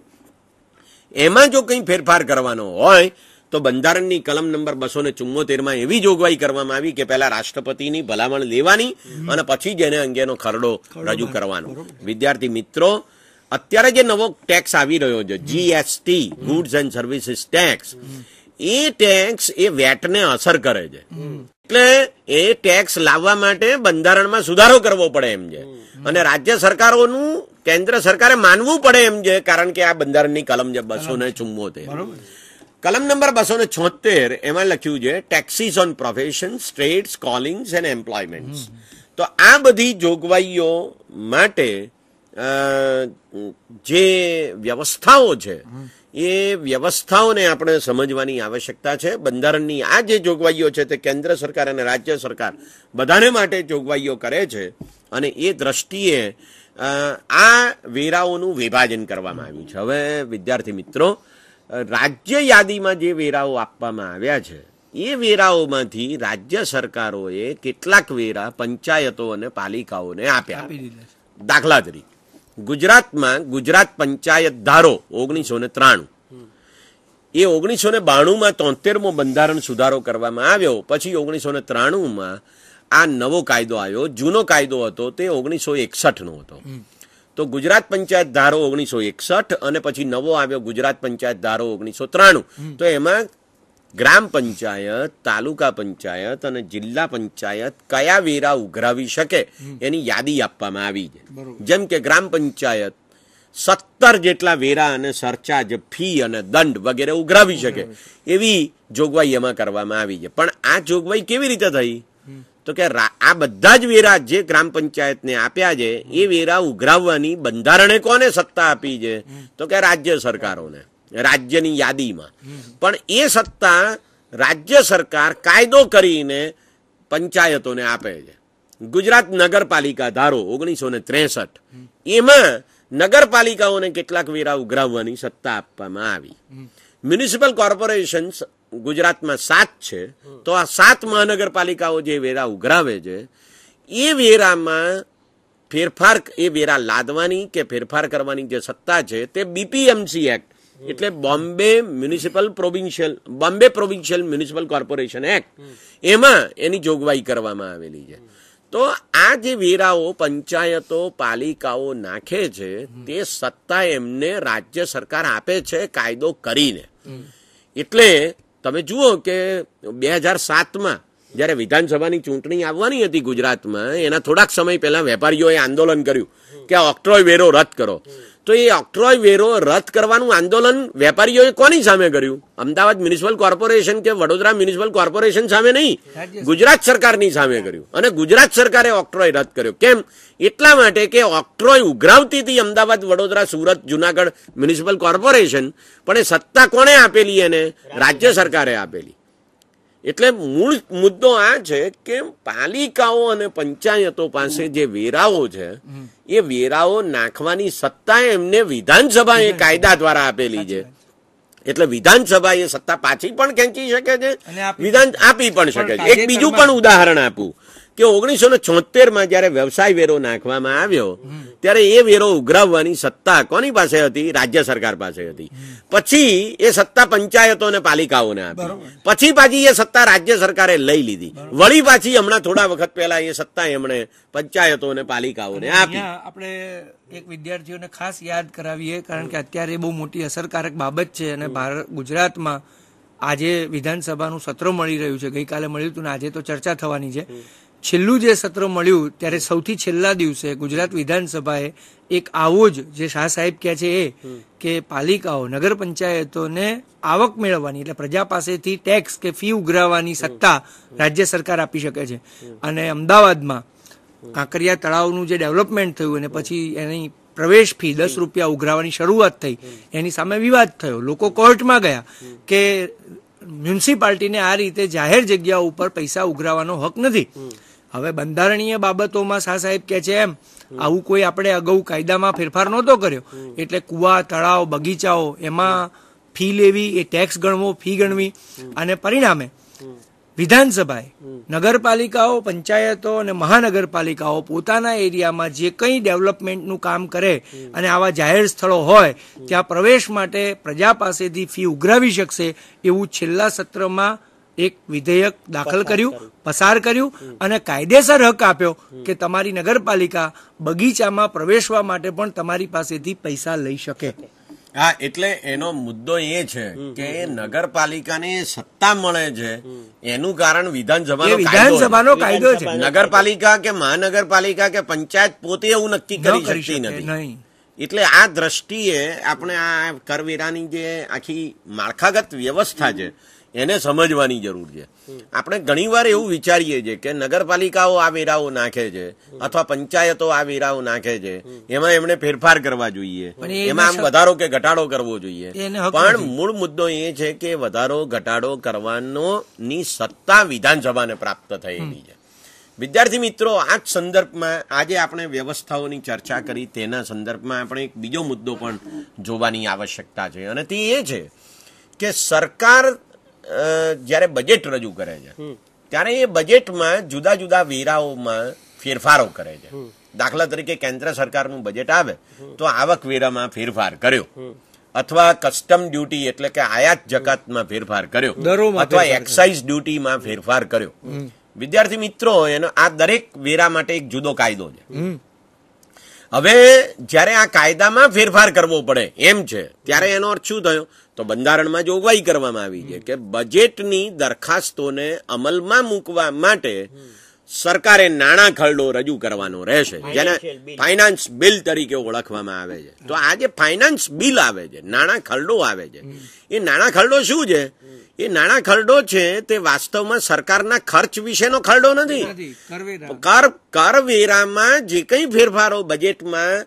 એમાં જો કંઈ ફેરફાર કરવાનો હોય તો બંધારણની કલમ નંબર 274 એવી જોગવાઈ કરવામાં આવી કે પહેલા રાષ્ટ્રપતિની ભલામણ લેવાની અને પછી જ એને અંગેનો ખરડો રજૂ કરવાનો. વિદ્યાર્થી મિત્રો, અત્યારે જે નવો ટેક્સ આવી રહ્યો છે GST, goods and services tax, એ ટેક્સ એ વેટને અસર કરે છે. એટલે એ ટેક્સ લાવવા માટે બંધારણમાં સુધારો કરવો પડે એમ છે અને રાજ્ય સરકારોનું કેન્દ્ર સરકારે માનવું પડે એમ છે, કારણ કે આ બંધારણની કલમ છે 274. કલમ નંબર 276 એમાં લખ્યું છે taxes on professions, trades, callings and employments. તો આ બધી જોગવાઈઓ માટે જે વ્યવસ્થાઓ છે એ વ્યવસ્થાઓને આપણે સમજવાની આવશ્યકતા છે. બંધારણની આ જે જોગવાઈઓ છે તે કેન્દ્ર સરકાર અને રાજ્ય સરકાર બધાને માટે જોગવાઈઓ કરે છે અને એ દ્રષ્ટિએ આ વેરાઓનું વિભાજન કરવામાં આવ્યું છે. હવે વિદ્યાર્થી મિત્રો, રાજ્ય યાદીમાં જે વેરાઓ આપવામાં આવ્યા છે એ વેરાઓમાંથી રાજ્ય સરકારોએ કેટલાક વેરા પંચાયતો અને પાલિકાઓને આપ્યા. દાખલા તરીકે ગુજરાતમાં ગુજરાત પંચાયત ધારો 1993, એ 1992માં 73મો બંધારણ સુધારો કરવામાં આવ્યો. પછી 1993માં આ નવો કાયદો આવ્યો. જૂનો કાયદો હતો તે 1961નો હતો. તો ગુજરાત પંચાયત ધારો 1961 અને પછી નવો આવ્યો ગુજરાત પંચાયત ધારો 1993. તો એમાં ગ્રામ પંચાયત, તાલુકા પંચાયત અને જિલ્લા પંચાયત કયા વેરા ઉઘરાવી શકે એની યાદી આપવામાં આવી છે. જેમ કે ગ્રામ પંચાયત 17 જેટલા વેરા અને સરચાર્જ, ફી અને દંડ વગેરે ઉઘરાવી શકે એવી જોગવાઈ એમાં કરવામાં આવી છે. પણ આ જોગવાઈ કેવી રીતે થઈ? તો કે આ બધા જ વેરા જે ગ્રામ પંચાયતને આપ્યા છે એ વેરા ઉઘરાવવાની બંધારણે કોને સત્તા આપી છે? તો કે રાજ્ય સરકારોને, રાજ્યની યાદીમાં. પણ એ સત્તા રાજ્ય સરકાર કાયદો કરીને પંચાયતોને આપે છે. ગુજરાત નગરપાલિકા ધારો 1963, એમાં નગરપાલિકાઓને કેટલાક વેરા ઉઘરાવવાની સત્તા આપવામાં આવી. મ્યુનિસિપલ કોર્પોરેશન્સ ગુજરાતમાં 7 છે. તો આ 7 મહાનગરપાલિકાઓ જે વેરા ઉઘરાવે છે એ વેરામાં ફેરફાર, એ વેરા લાદવાની કે ફેરફાર કરવાની જે સત્તા છે તે બીપીએમસી એક્ટ એટલે Bombay provincial municipal corporation act, એમાં એની જોગવાઈ કરવામાં આવેલી છે. તો આ જે વેરાઓ પંચાયતો, પાલિકાઓ નાખે છે તે સત્તા એમને રાજ્ય સરકાર આપે છે કાયદો કરીને. એટલે તમે જુઓ કે 2007માં જ્યારે વિધાનસભાની ચૂંટણી આવવાની હતી ગુજરાતમાં, એના થોડાક સમય પહેલા વેપારીઓએ આંદોલન કર્યું કે ઓક્ટ્રોય વેરો રદ કરો. તો એ ઓક્ટ્રોય વેરો રદ કરવાનું આંદોલન વેપારીઓએ કોની સામે કર્યું? અમદાવાદ મ્યુનિસિપલ કોર્પોરેશન કે વડોદરા મ્યુનિસિપલ કોર્પોરેશન સામે નહીં, ગુજરાત સરકારની સામે કર્યું. અને ગુજરાત સરકારે ઓક્ટ્રોય રદ કર્યો. કેમ? એટલા માટે કે ઓક્ટ્રોય ઉઘરાવતી હતી અમદાવાદ, વડોદરા, સુરત, જુનાગઢ મ્યુનિસિપલ કોર્પોરેશન, પણ એ સત્તા કોણે આપેલી? એને રાજ્ય સરકારે આપેલી. એટલે મૂળ મુદ્દો આ છે કે પાલિકાઓ અને પંચાયતો પાસે જે વેરાઓ છે એ વેરાઓ નાખવાની સત્તા એમને વિધાનસભાએ કાયદા દ્વારા આપેલી છે. એટલે વિધાનસભા એ સત્તા પાછી પણ ખેંચી શકે છે, વિધાન આપી પણ શકે છે. એક બીજું પણ ઉદાહરણ આપું કે 1976માં જયારે વ્યવસાય વેરો નાખવામાં આવ્યો ત્યારે એ વેરો ઉઘરાવવાની સત્તા કોની પાસે હતી? રાજ્ય સરકાર પાસે હતી. પછી એ સત્તા પંચાયતો અને પાલિકાઓને આપી. પછી પાછી એ સત્તા રાજ્ય સરકારે લઈ લીધી. વળી પાછી હમણાં થોડા વખત પહેલા એ સત્તા એમણે પંચાયતો અને પાલિકાઓને આપી. આપણે એક વિદ્યાર્થીઓને ખાસ યાદ કરાવીએ, કારણ કે અત્યારે બહુ મોટી અસરકારક બાબત છે અને ગુજરાતમાં આજે વિધાનસભાનું સત્ર મળી રહ્યું છે. ગઈકાલે મળ્યું હતું ને આજે તો ચર્ચા થવાની છે. છેલ્લું જે સત્ર મળ્યું ત્યારે સૌથી છેલ્લા દિવસે ગુજરાત વિધાનસભાએ એક આવો જ જે શાહ સાહેબ કહે છે એ કે પાલિકાઓ, નગર પંચાયતોને આવક મેળવવાની એટલે પ્રજા પાસેથી ટેક્સ કે ફી ઉઘરાવવાની સત્તા રાજ્ય સરકાર આપી શકે છે. અને અમદાવાદમાં કાંકરિયા તળાવનું જે ડેવલપમેન્ટ થયું અને પછી એની પ્રવેશ ફી 10 રૂપિયા ઉઘરાવવાની શરૂઆત થઈ, એની સામે વિવાદ થયો. લોકો કોર્ટમાં ગયા કે મ્યુનિસિપાલિટીને આ રીતે જાહેર જગ્યાઓ ઉપર પૈસા ઉઘરાવવાનો હક નથી. હવે બંધારણીય બાબતોમાં શાહ સાહેબ કહે છે એમ આવું કોઈ આપણે અગાઉ કાયદામાં ફેરફાર નહોતો કર્યો. એટલે કુવા, તળાવ, બગીચાઓ એમાં ફી લેવી, એ ટેક્સ ગણવો, ફી ગણવી, અને પરિણામે વિધાનસભાએ, નગરપાલિકાઓ, પંચાયતો અને મહાનગરપાલિકાઓ પોતાના એરિયામાં જે કંઈ ડેવલપમેન્ટનું કામ કરે અને આવા જાહેર સ્થળો હોય ત્યાં પ્રવેશ માટે પ્રજા પાસેથી ફી ઉઘરાવી શકશે એવું છેલ્લા સત્રમાં એક વિધેયક દાખલ કર્યું, પસાર કર્યું અને કાયદેસર હક આપ્યો કે તમારી નગરપાલિકા બગીચામાં પ્રવેશવા માટે પણ તમારી પાસેથી પૈસા લઈ શકે. હા, એટલે એનો મુદ્દો એ છે કે નગરપાલિકાને સત્તા મળે છે એનું કારણ વિધાનસભાનો કાયદો છે. નગરપાલિકા કે મહાનગરપાલિકા કે પંચાયત પોતે એવું નક્કી કરી શકતી નથી. એટલે આ દ્રષ્ટિએ આપણે આ કરવેરાની જે આખી માળખાગત વ્યવસ્થા છે એને સમજવાની જરૂર છે. આપણે ઘણીવાર એવું વિચારીએ છીએ કે નગરપાલિકાઓ આ વેરાઓ નાખે છે અથવા પંચાયતો આ વેરાઓ નાખે છે, એમાં એમણે ફેરફાર કરવા જોઈએ, એમાં આમ વધારો કે ઘટાડો કરવો જોઈએ. પણ મૂળ મુદ્દો એ છે કે વધારો ઘટાડો કરવાનો ની સત્તા વિધાનસભાને પ્રાપ્ત થયેલી છે. વિદ્યાર્થી મિત્રો, આ જ સંદર્ભમાં આજે આપણે વ્યવસ્થાઓની ચર્ચા કરી, તેના સંદર્ભમાં આપણે એક બીજો મુદ્દો પણ જોવાની આવશ્યકતા છે અને તે એ છે કે સરકાર જ્યારે બજેટ રજૂ કરે છે ત્યારે એ બજેટમાં જુદા જુદા વેરાઓમાં ફેરફારો કરે છે. દાખલા તરીકે કેન્દ્ર સરકારનું બજેટ આવે તો આવક વેરામાં ફેરફાર કર્યો, અથવા કસ્ટમ ડ્યુટી એટલે કે આયાત જકાતમાં ફેરફાર કર્યો, અથવા એક્સાઇઝ ડ્યુટીમાં ફેરફાર કર્યો. વિદ્યાર્થી મિત્રો, એનો આ દરેક વેરા માટે એક જુદો કાયદો છે. હવે જ્યારે આ કાયદામાં ફેરફાર કરવો પડે એમ છે ત્યારે એનો અર્થ શું થયો? તો બંધારણમાં જોગવાઈ કરવામાં આવી છે કે બજેટની દરખાસ્તોને અમલમાં મૂકવા માટે સરકારે નાણાં ખરડો રજૂ કરવાનો રહેશે, જેને ફાઇનાન્સ બિલ તરીકે ઓળખવામાં આવે છે. તો આ જે ફાઇનાન્સ બિલ આવે છે, નાણાં ખરડો આવે છે, એ નાણાં ખરડો શું છે? એ નાણાં ખરડો છે તે વાસ્તવમાં સરકારના ખર્ચ વિશેનો ખરડો નથી. કરવેરામાં જે કંઈ ફેરફારો બજેટમાં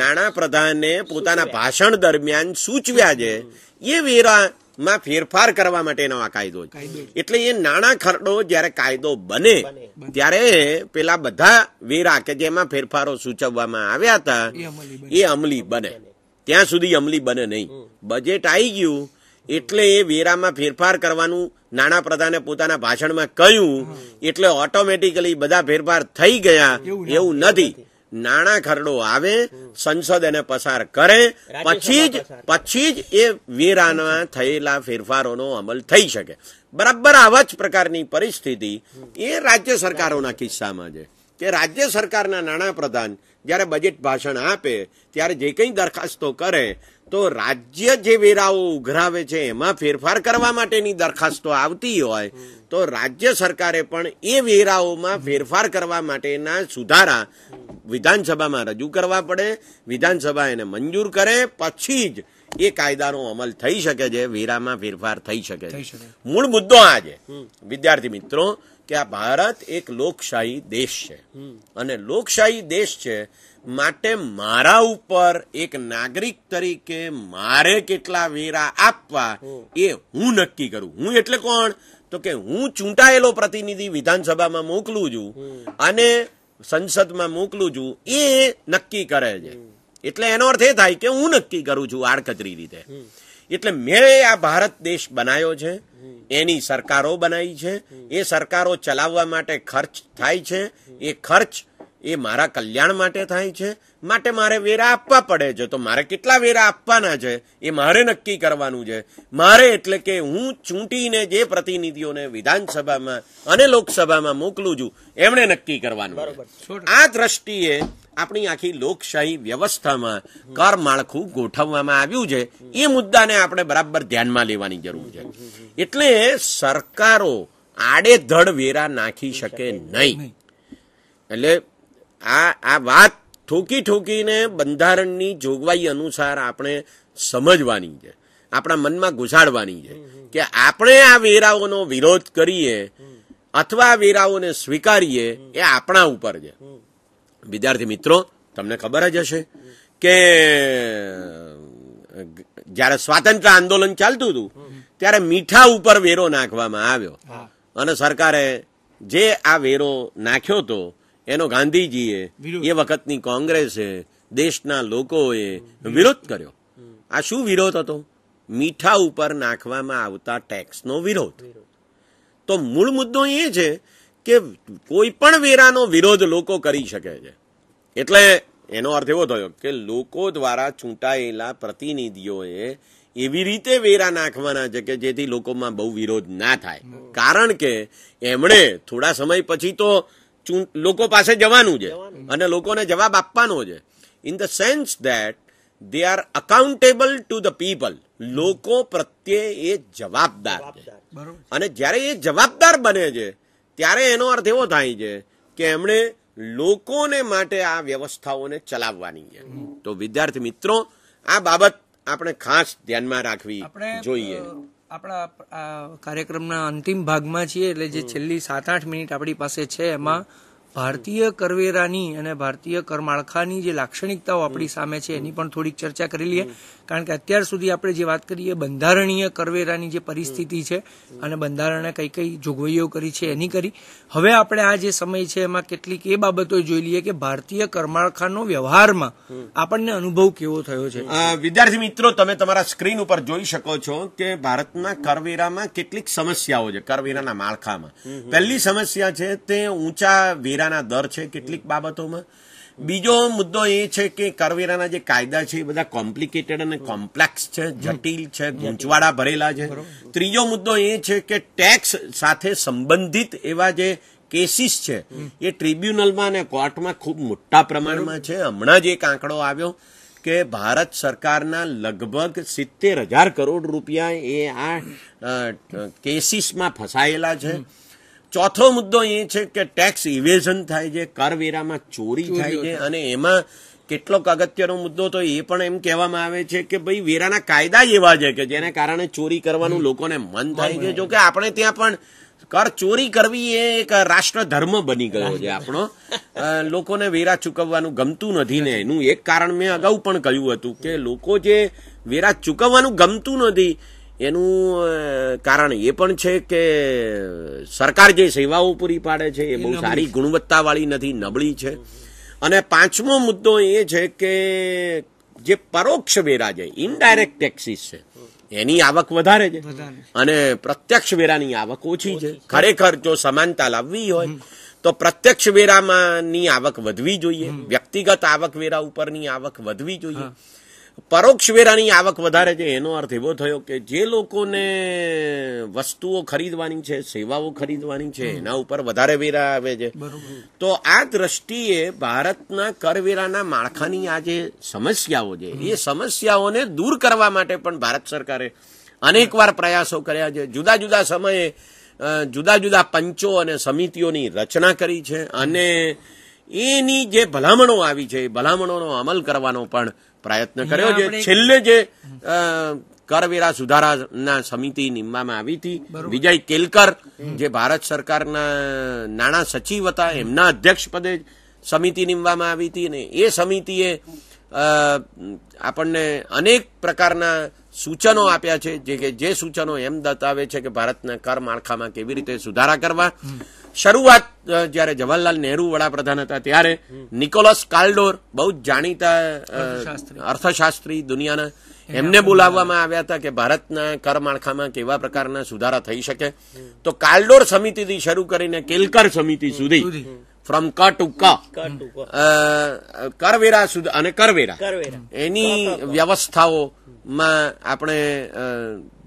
નાણાં પ્રધાને પોતાના ભાષણ દરમિયાન સૂચવ્યા છે એ વેરામાં ફેરફાર કરવા માટેનો આ કાયદો છે. એટલે એ નાણાં ખરડો જ્યારે કાયદો બને ત્યારે પેલા બધા વેરા કે જેમાં ફેરફારો સૂચવવામાં આવ્યા હતા એ અમલી બને. ત્યાં સુધી અમલી બને નહીં. બજેટ આવી ગયું એટલે એ વેરામાં ફેરફાર કરવાનું નાણાં પ્રધાને પોતાના ભાષણમાં કહ્યું એટલે ઓટોમેટિકલી બધા ફેરફાર થઈ ગયા એવું નથી. નાણાં ખરડો આવે, સંસદ એને પસાર કરે, પછી જ એ વેરાના થયેલા ફેરફારોનો અમલ થઈ શકે. બરાબર આવા જ પ્રકારની પરિસ્થિતિ એ રાજ્ય સરકારોના કિસ્સામાં છે કે રાજ્ય સરકારના નાણાં પ્રધાન જ્યારે બજેટ ભાષણ આપે ત્યારે જે કંઈ દરખાસ્તો કરે તો રાજ્ય જે વેરાઓ ઉઘરાવે છે એમાં ફેરફાર કરવા માટેની દરખાસ્તો આવતી હોય તો રાજ્ય સરકારે પણ એ વેરાઓમાં ફેરફાર કરવા માટેના સુધારા વિધાનસભામાં રજૂ કરવા પડે. વિધાનસભા એને મંજૂર કરે પછી જ એ કાયદાનો અમલ થઈ શકે છે, વેરામાં ફેરફાર થઈ શકે છે. મૂળ મુદ્દો આ છે વિદ્યાર્થી મિત્રો કે આ ભારત એક લોકશાહી દેશ છે અને લોકશાહી દેશ છે માટે મારા ઉપર એક નાગરિક તરીકે મારે કેટલા વેરા આપવા એ હું નક્કી કરું. હું એટલે કોણ? તો કે હું ચૂંટાયેલો પ્રતિનિધિ વિધાનસભામાં મોકલું છું અને સંસદમાં મોકલું છું, એ નક્કી કરે છે. એટલે એનો અર્થ એ થાય કે હું નક્કી કરું છું આડકતરી રીતે. એટલે મેં આ ભારત દેશ બનાવ્યો છે, એની સરકારો બનાવી છે, એ સરકારો ચલાવવા માટે ખર્ચ થાય છે, એ ખર્ચ એ મારા કલ્યાણ માટે થાય છે, માટે મારે વેરા આપવા પડે છે. તો મારે કેટલા વેરા આપવાના છે એ મારે નક્કી કરવાનું છે. મારે એટલે કે હું ચૂંટીને જે પ્રતિનિધિઓને વિધાનસભામાં અને લોકસભામાં મોકલું છું એમણે નક્કી કરવાનું. આ દ્રષ્ટિએ આપણી આખી લોકશાહી વ્યવસ્થામાં કર માળખું ગોઠવવામાં આવ્યું છે. એ મુદ્દાને આપણે બરાબર ધ્યાનમાં લેવાની જરૂર છે. એટલે સરકારો આડેધડ વેરા નાખી શકે નહીં. એટલે આ વાત ઠોકીને બંધારણની જોગવાઈ અનુસાર આપણે સમજવાની છે, આપણા મનમાં ઘુસાડવાની છે કે આપણે આ વેરાઓનો વિરોધ કરીએ અથવા આ વેરાઓને સ્વીકારીએ એ આપણા ઉપર છે. વિદ્યાર્થી મિત્રો, તમને ખબર જ હશે કે જ્યારે સ્વાતંત્ર્ય આંદોલન ચાલતું હતું ત્યારે મીઠા ઉપર વેરો નાખવામાં આવ્યો અને સરકારે જે આ વેરો નાખ્યો હતો એનો ગાંધીજીએ, એ વખતની કોંગ્રેસે, દેશના લોકોએ વિરોધ કર્યો. આ શું વિરોધ હતો? મીઠા ઉપર નાખવામાં આવતા ટેક્સનો વિરોધ. તો મૂળ મુદ્દો એ છે કે કોઈ પણ વેરાનો વિરોધ લોકો કરી શકે છે. એટલે એનો અર્થ એવો થયો કે લોકો દ્વારા ચૂંટાયેલા પ્રતિનિધિઓએ એવી રીતે વેરા નાખવાના છે કે જેથી લોકોમાં બહુ વિરોધ ના થાય. કારણ કે એમણે થોડા સમય પછી તો લોકો પાસે જવાનું છે અને લોકોને જવાબ આપવાનો છે. In the sense that they are accountable to the people. લોકો પ્રત્યે એ જવાબદાર છે અને જ્યારે એ જવાબદાર બને છે ત્યારે એનો અર્થ એવો થાય છે કે એમણે લોકોને માટે આ વ્યવસ્થાઓને ચલાવવાની છે. તો વિદ્યાર્થી મિત્રો, આ બાબત આપણે ખાસ ધ્યાનમાં રાખવી જોઈએ. આપણા કાર્યક્રમના અંતિમ ભાગમાં છીએ, એટલે જે છેલ્લી 7-8 મિનિટ આપણી પાસે છે એમાં ભારતીય કરવેરાની અને ભારતીય કરમાળખાની જે લાક્ષણિકતાઓ આપણી સામે છે એની પણ થોડીક ચર્ચા કરી લઈએ. કારણ કે અત્યાર સુધી આપણે જે વાત કરીએ બંધારણીય કરવેરાની જે પરિસ્થિતિ છે અને બંધારણે કઈ કઈ જોગવાઈઓ કરી છે એની કરી. હવે આપણે આ જે સમય છે એમાં કેટલીક એ બાબતો જોઈ લઈએ કે ભારતીય કરમાળખાનો વ્યવહારમાં આપણને અનુભવ કેવો થયો છે. વિદ્યાર્થી મિત્રો, તમે તમારા સ્ક્રીન ઉપર જોઈ શકો છો કે ભારતના કરવેરામાં કેટલીક સમસ્યાઓ છે. કરવેરાના માળખામાં પહેલી સમસ્યા છે તે ઊંચા વેરાના દર છે કેટલીક બાબતોમાં. બીજો મુદ્દો એ છે કે કરવેરાના જે કાયદા છે એ બધા કોમ્પ્લિકેટેડ અને કોમ્પ્લેક્સ છે, જટિલ છે, ગૂંચવાડા ભરેલા છે. ત્રીજો મુદ્દો એ છે કે ટેક્સ સાથે સંબંધિત એવા જે કેસીસ છે એ ટ્રિબ્યુનલમાં અને કોર્ટમાં ખૂબ મોટા પ્રમાણમાં છે. હમણાં જ એક આંકડો આવ્યો કે ભારત સરકારના લગભગ 70,000 કરોડ રૂપિયા એ આ કેસીસમાં ફસાયેલા છે. ચોથો મુદ્દો એ છે કે ટેક્સ ઇવેઝન થાય છે, કરવેરામાં ચોરી થાય છે. અને એમાં કેટલોક અગત્યનો મુદ્દો તો એ પણ એમ કહેવામાં આવે છે કે ભાઈ વેરાના કાયદા એવા છે કે જેને કારણે ચોરી કરવાનું લોકોને મન થાય છે. જો કે આપણે ત્યાં પણ કર ચોરી કરવી એ એક રાષ્ટ્ર ધર્મ બની ગયો છે આપણો. લોકોને વેરા ચૂકવવાનું ગમતું નથી ને એનું એક કારણ મેં અગાઉ પણ કહ્યું હતું કે લોકો જે વેરા ચૂકવવાનું ગમતું નથી એનું કારણ એ પણ છે કે સરકાર જે સેવાઓ પૂરી પાડે છે એ બહુ સારી ગુણવત્તાવાળી નથી, નબળી છે. અને પાંચમો મુદ્દો એ છે કે જે પરોક્ષ વેરા છે, ઇનડાયરેક્ટ ટેક્સીસ છે, એની આવક વધારે છે અને પ્રત્યક્ષ વેરાની આવક ઓછી છે. ખરેખર જો સમાનતા લાવવી હોય તો પ્રત્યક્ષ વેરામાંની આવક વધવી જોઈએ, વ્યક્તિગત આવક વેરા ઉપરની આવક વધવી જોઈએ. પરોક્ષ વેરાની આવક વધારે છે એનો અર્થ એવો થયો કે જે લોકોને વસ્તુઓ ખરીદવાની છે, સેવાઓ ખરીદવાની છે, એના ઉપર વધારે વેરા આવે છે. તો આ દ્રષ્ટિએ ભારતના કરવેરાના માળખાની આ જે સમસ્યાઓ છે એ સમસ્યાઓને દૂર કરવા માટે પણ ભારત સરકારે અનેકવાર પ્રયાસો કર્યા છે. જુદા જુદા સમયે જુદા જુદા પંચો અને સમિતિઓની રચના કરી છે અને એની જે ભલામણો આવી છે એ ભલામણોનો અમલ કરવાનો પણ પ્રયત્ન કર્યો છે. છેલ્લે જે કરવેરા સુધારાના સમિતિ નીમવામાં આવી હતી, વિજય કેલકર જે ભારત સરકારના નાણાં સચિવ હતા એમના અધ્યક્ષ પદે સમિતિ નીમવામાં આવી હતી અને એ સમિતિએ આપણને અનેક પ્રકારના સૂચનો આપ્યા છે જે સૂચનો એમ બતાવે છે કે ભારતના કર માળખામાં કેવી રીતે સુધારા કરવા. શરૂઆત જયારે જવાહરલાલ નહેરુ વડાપ્રધાન હતા ત્યારે નિકોલસ કાલ્ડોર, બહુ જ જાણીતા અર્થશાસ્ત્રી દુનિયાના, એમને બોલાવવામાં આવ્યા હતા કે ભારતના કર માળખામાં કેવા પ્રકારના સુધારા થઈ શકે. તો કાલ્ડોર સમિતિથી શરૂ કરીને કેલકર સમિતિ સુધી, ફ્રોમ ક ટુ ક, કરવેરા અને કરવેરા એની વ્યવસ્થાઓમાં આપણે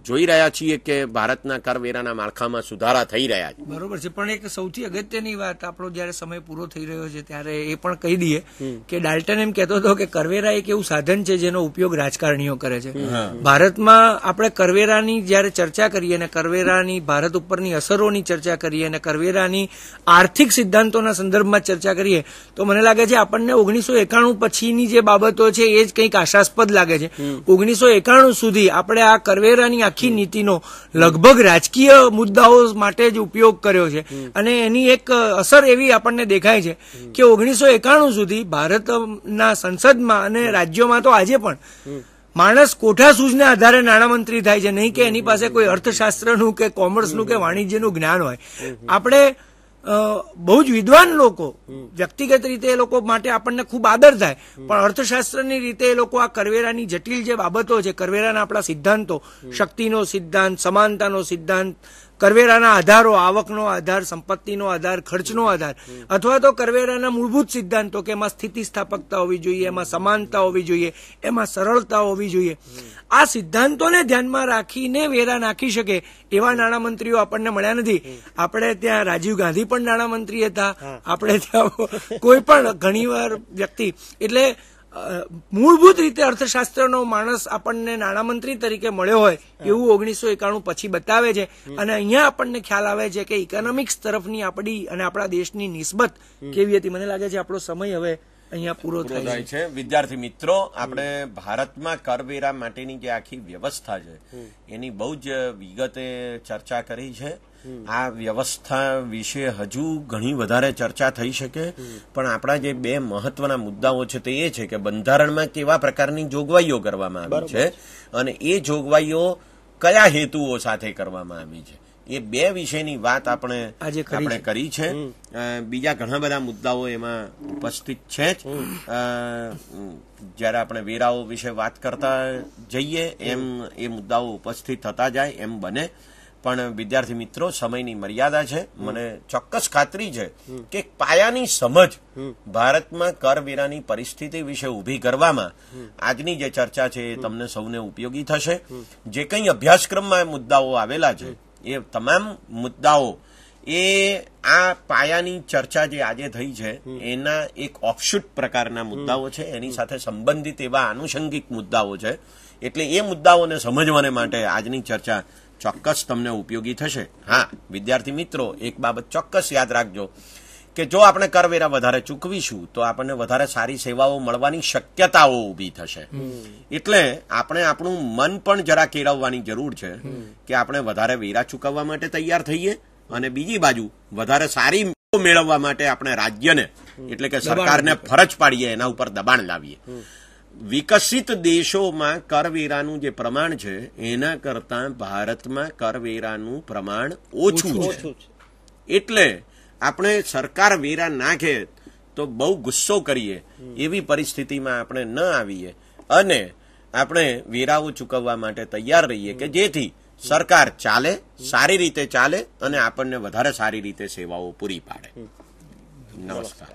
જોઈ રહ્યા છીએ કે ભારતના કરવેરાના માળખામાં સુધારા થઈ રહ્યા છે. બરોબર છે. પણ એક સૌથી અગત્યની વાત, આપણો જયારે સમય પૂરો થઈ રહ્યો છે ત્યારે એ પણ કહી દઈએ કે ડાલ્ટન એમ કહેતો હતો કે કરવેરા એક એવું સાધન છે જેનો ઉપયોગ રાજકારણીઓ કરે છે. ભારતમાં આપણે કરવેરાની જયારે ચર્ચા કરીએ અને કરવેરાની ભારત ઉપરની અસરોની ચર્ચા કરીએ અને કરવેરાની આર્થિક સિદ્ધાંતોના સંદર્ભમાં ચર્ચા કરીએ તો મને લાગે છે આપણને 1991 પછીની જે બાબતો છે એ જ કંઈક આશાસ્પદ લાગે છે. 1991 સુધી આપણે આ કરવેરાની આખી નીતિનો લગભગ રાજકીય મુદ્દાઓ માટે જ ઉપયોગ કર્યો છે અને એની એક અસર એવી આપણને દેખાય છે કે 1991 સુધી ભારતના સંસદમાં અને રાજ્યોમાં તો આજે પણ માણસ કોઠા સૂઝને આધારે નાણામંત્રી થાય છે, નહીં કે એની પાસે કોઈ અર્થશાસ્ત્રનું કે કોમર્સનું કે વાણિજ્યનું જ્ઞાન હોય. આપણે બહુ જ વિદ્વાન લોકો, વ્યક્તિગત રીતે એ લોકો માટે આપણને ખૂબ આદર થાય, પણ અર્થશાસ્ત્રની રીતે એ લોકો આ કરવેરાની જટિલ જે બાબતો છે, કરવેરાના આપણા સિદ્ધાંતો, શક્તિનો સિદ્ધાંત, સમાનતાનો સિદ્ધાંત, કરવેરાના આધારો, આવકનો આધાર, સંપત્તિનો આધાર, ખર્ચનો આધાર, અથવા તો કરવેરાના મૂળભૂત સિદ્ધાંતો કે એમાં સ્થિતિસ્થાપકતા હોવી જોઈએ, એમાં સમાનતા હોવી જોઈએ, એમાં સરળતા હોવી જોઈએ, આ સિદ્ધાંતોને ધ્યાનમાં રાખીને વેરા નાખી શકે એવા નાણામંત્રીઓ આપણને મળ્યા નથી. આપણે ત્યાં રાજીવ ગાંધી પણ નાણામંત્રી હતા, આપણે ત્યાં કોઈ પણ ઘણીવાર વ્યક્તિ, એટલે મૂળભૂત રીતે અર્થશાસ્ત્રનો માણસ આપણને નાણામંત્રી તરીકે મળ્યો હોય એવું 1991 પછી બતાવે છે. અને અહીંયા આપણને ખ્યાલ આવે છે કે ઇકોનોમિક્સ તરફની આપણી અને આપણા દેશની નિસ્બત કેવી હતી. મને લાગે છે આપણો સમય હવે અહીંયા પૂરો થાય છે. વિદ્યાર્થી મિત્રો, આપણે ભારતમાં કરવેરા માટેની જે આખી વ્યવસ્થા છે એની બહુ જ વિગતે ચર્ચા કરી છે. આ વ્યવસ્થા વિશે હજુ ઘણી વધારે ચર્ચા થઈ શકે, પણ આપણા જે બે મહત્વના મુદ્દાઓ છે તે એ છે કે બંધારણમાં કેવા પ્રકારની જોગવાઈઓ કરવામાં આવી છે અને એ જોગવાઈઓ કયા હેતુઓ સાથે કરવામાં આવી છે, એ બે વિષયની વાત આપણે કરી છે. બીજા ઘણા બધા મુદ્દાઓ એમાં ઉપસ્થિત છે જ. જયારે આપણે વેરાઓ વિશે વાત કરતા જઈએ એમ એ મુદ્દાઓ ઉપસ્થિત થતા જાય એમ બને. પણ વિદ્યાર્થી મિત્રો, સમયની મર્યાદા છે. મને ચોક્કસ ખાતરી છે કે પાયાની સમજ ભારતમાં કરવેરાની પરિસ્થિતિ વિશે ઊભી કરવામાં આજની જે ચર્ચા છે એ તમને સૌને ઉપયોગી થશે. જે કંઈ અભ્યાસક્રમમાં મુદ્દાઓ આવેલા છે એ તમામ મુદ્દાઓ એ આ પાયાની ચર્ચા જે આજે થઈ છે એના એક ઓફશૂટ પ્રકારના મુદ્દાઓ છે, એની સાથે સંબંધિત એવા આનુષંગિક મુદ્દાઓ છે. એટલે એ મુદ્દાઓને સમજવાને માટે આજની ચર્ચા ચોક્કસ તમને ઉપયોગી થશે. હા વિદ્યાર્થી મિત્રો, એક બાબત ચોક્કસ યાદ રાખજો કે જો આપણે કરવેરા વધારે ચૂકવીશું તો આપણને વધારે સારી સેવાઓ મળવાની શક્યતાઓ ઊભી થશે. એટલે આપણે આપણું મન પણ જરા કેળવવાની જરૂર છે કે આપણે વધારે વેરા ચૂકવવા માટે તૈયાર થઈએ અને બીજી બાજુ વધારે સારી મેળવવા માટે આપણે રાજ્યને એટલે કે સરકારને ફરજ પાડીએ, એના ઉપર દબાણ લાવીએ. વિકસિત દેશોમાં કરવેરાનું જે પ્રમાણ છે એના કરતા ભારતમાં કરવેરાનું પ્રમાણ ઓછું છે. એટલે આપણે સરકાર વેરા નાખે તો બહુ ગુસ્સો કરીએ એવી પરિસ્થિતિમાં આપણે ન આવીએ અને આપણે વેરાઓ ચૂકવવા માટે તૈયાર રહીએ કે જેથી સરકાર ચાલે, સારી રીતે ચાલે અને આપણને વધારે સારી રીતે સેવાઓ પૂરી પાડે. નમસ્કાર.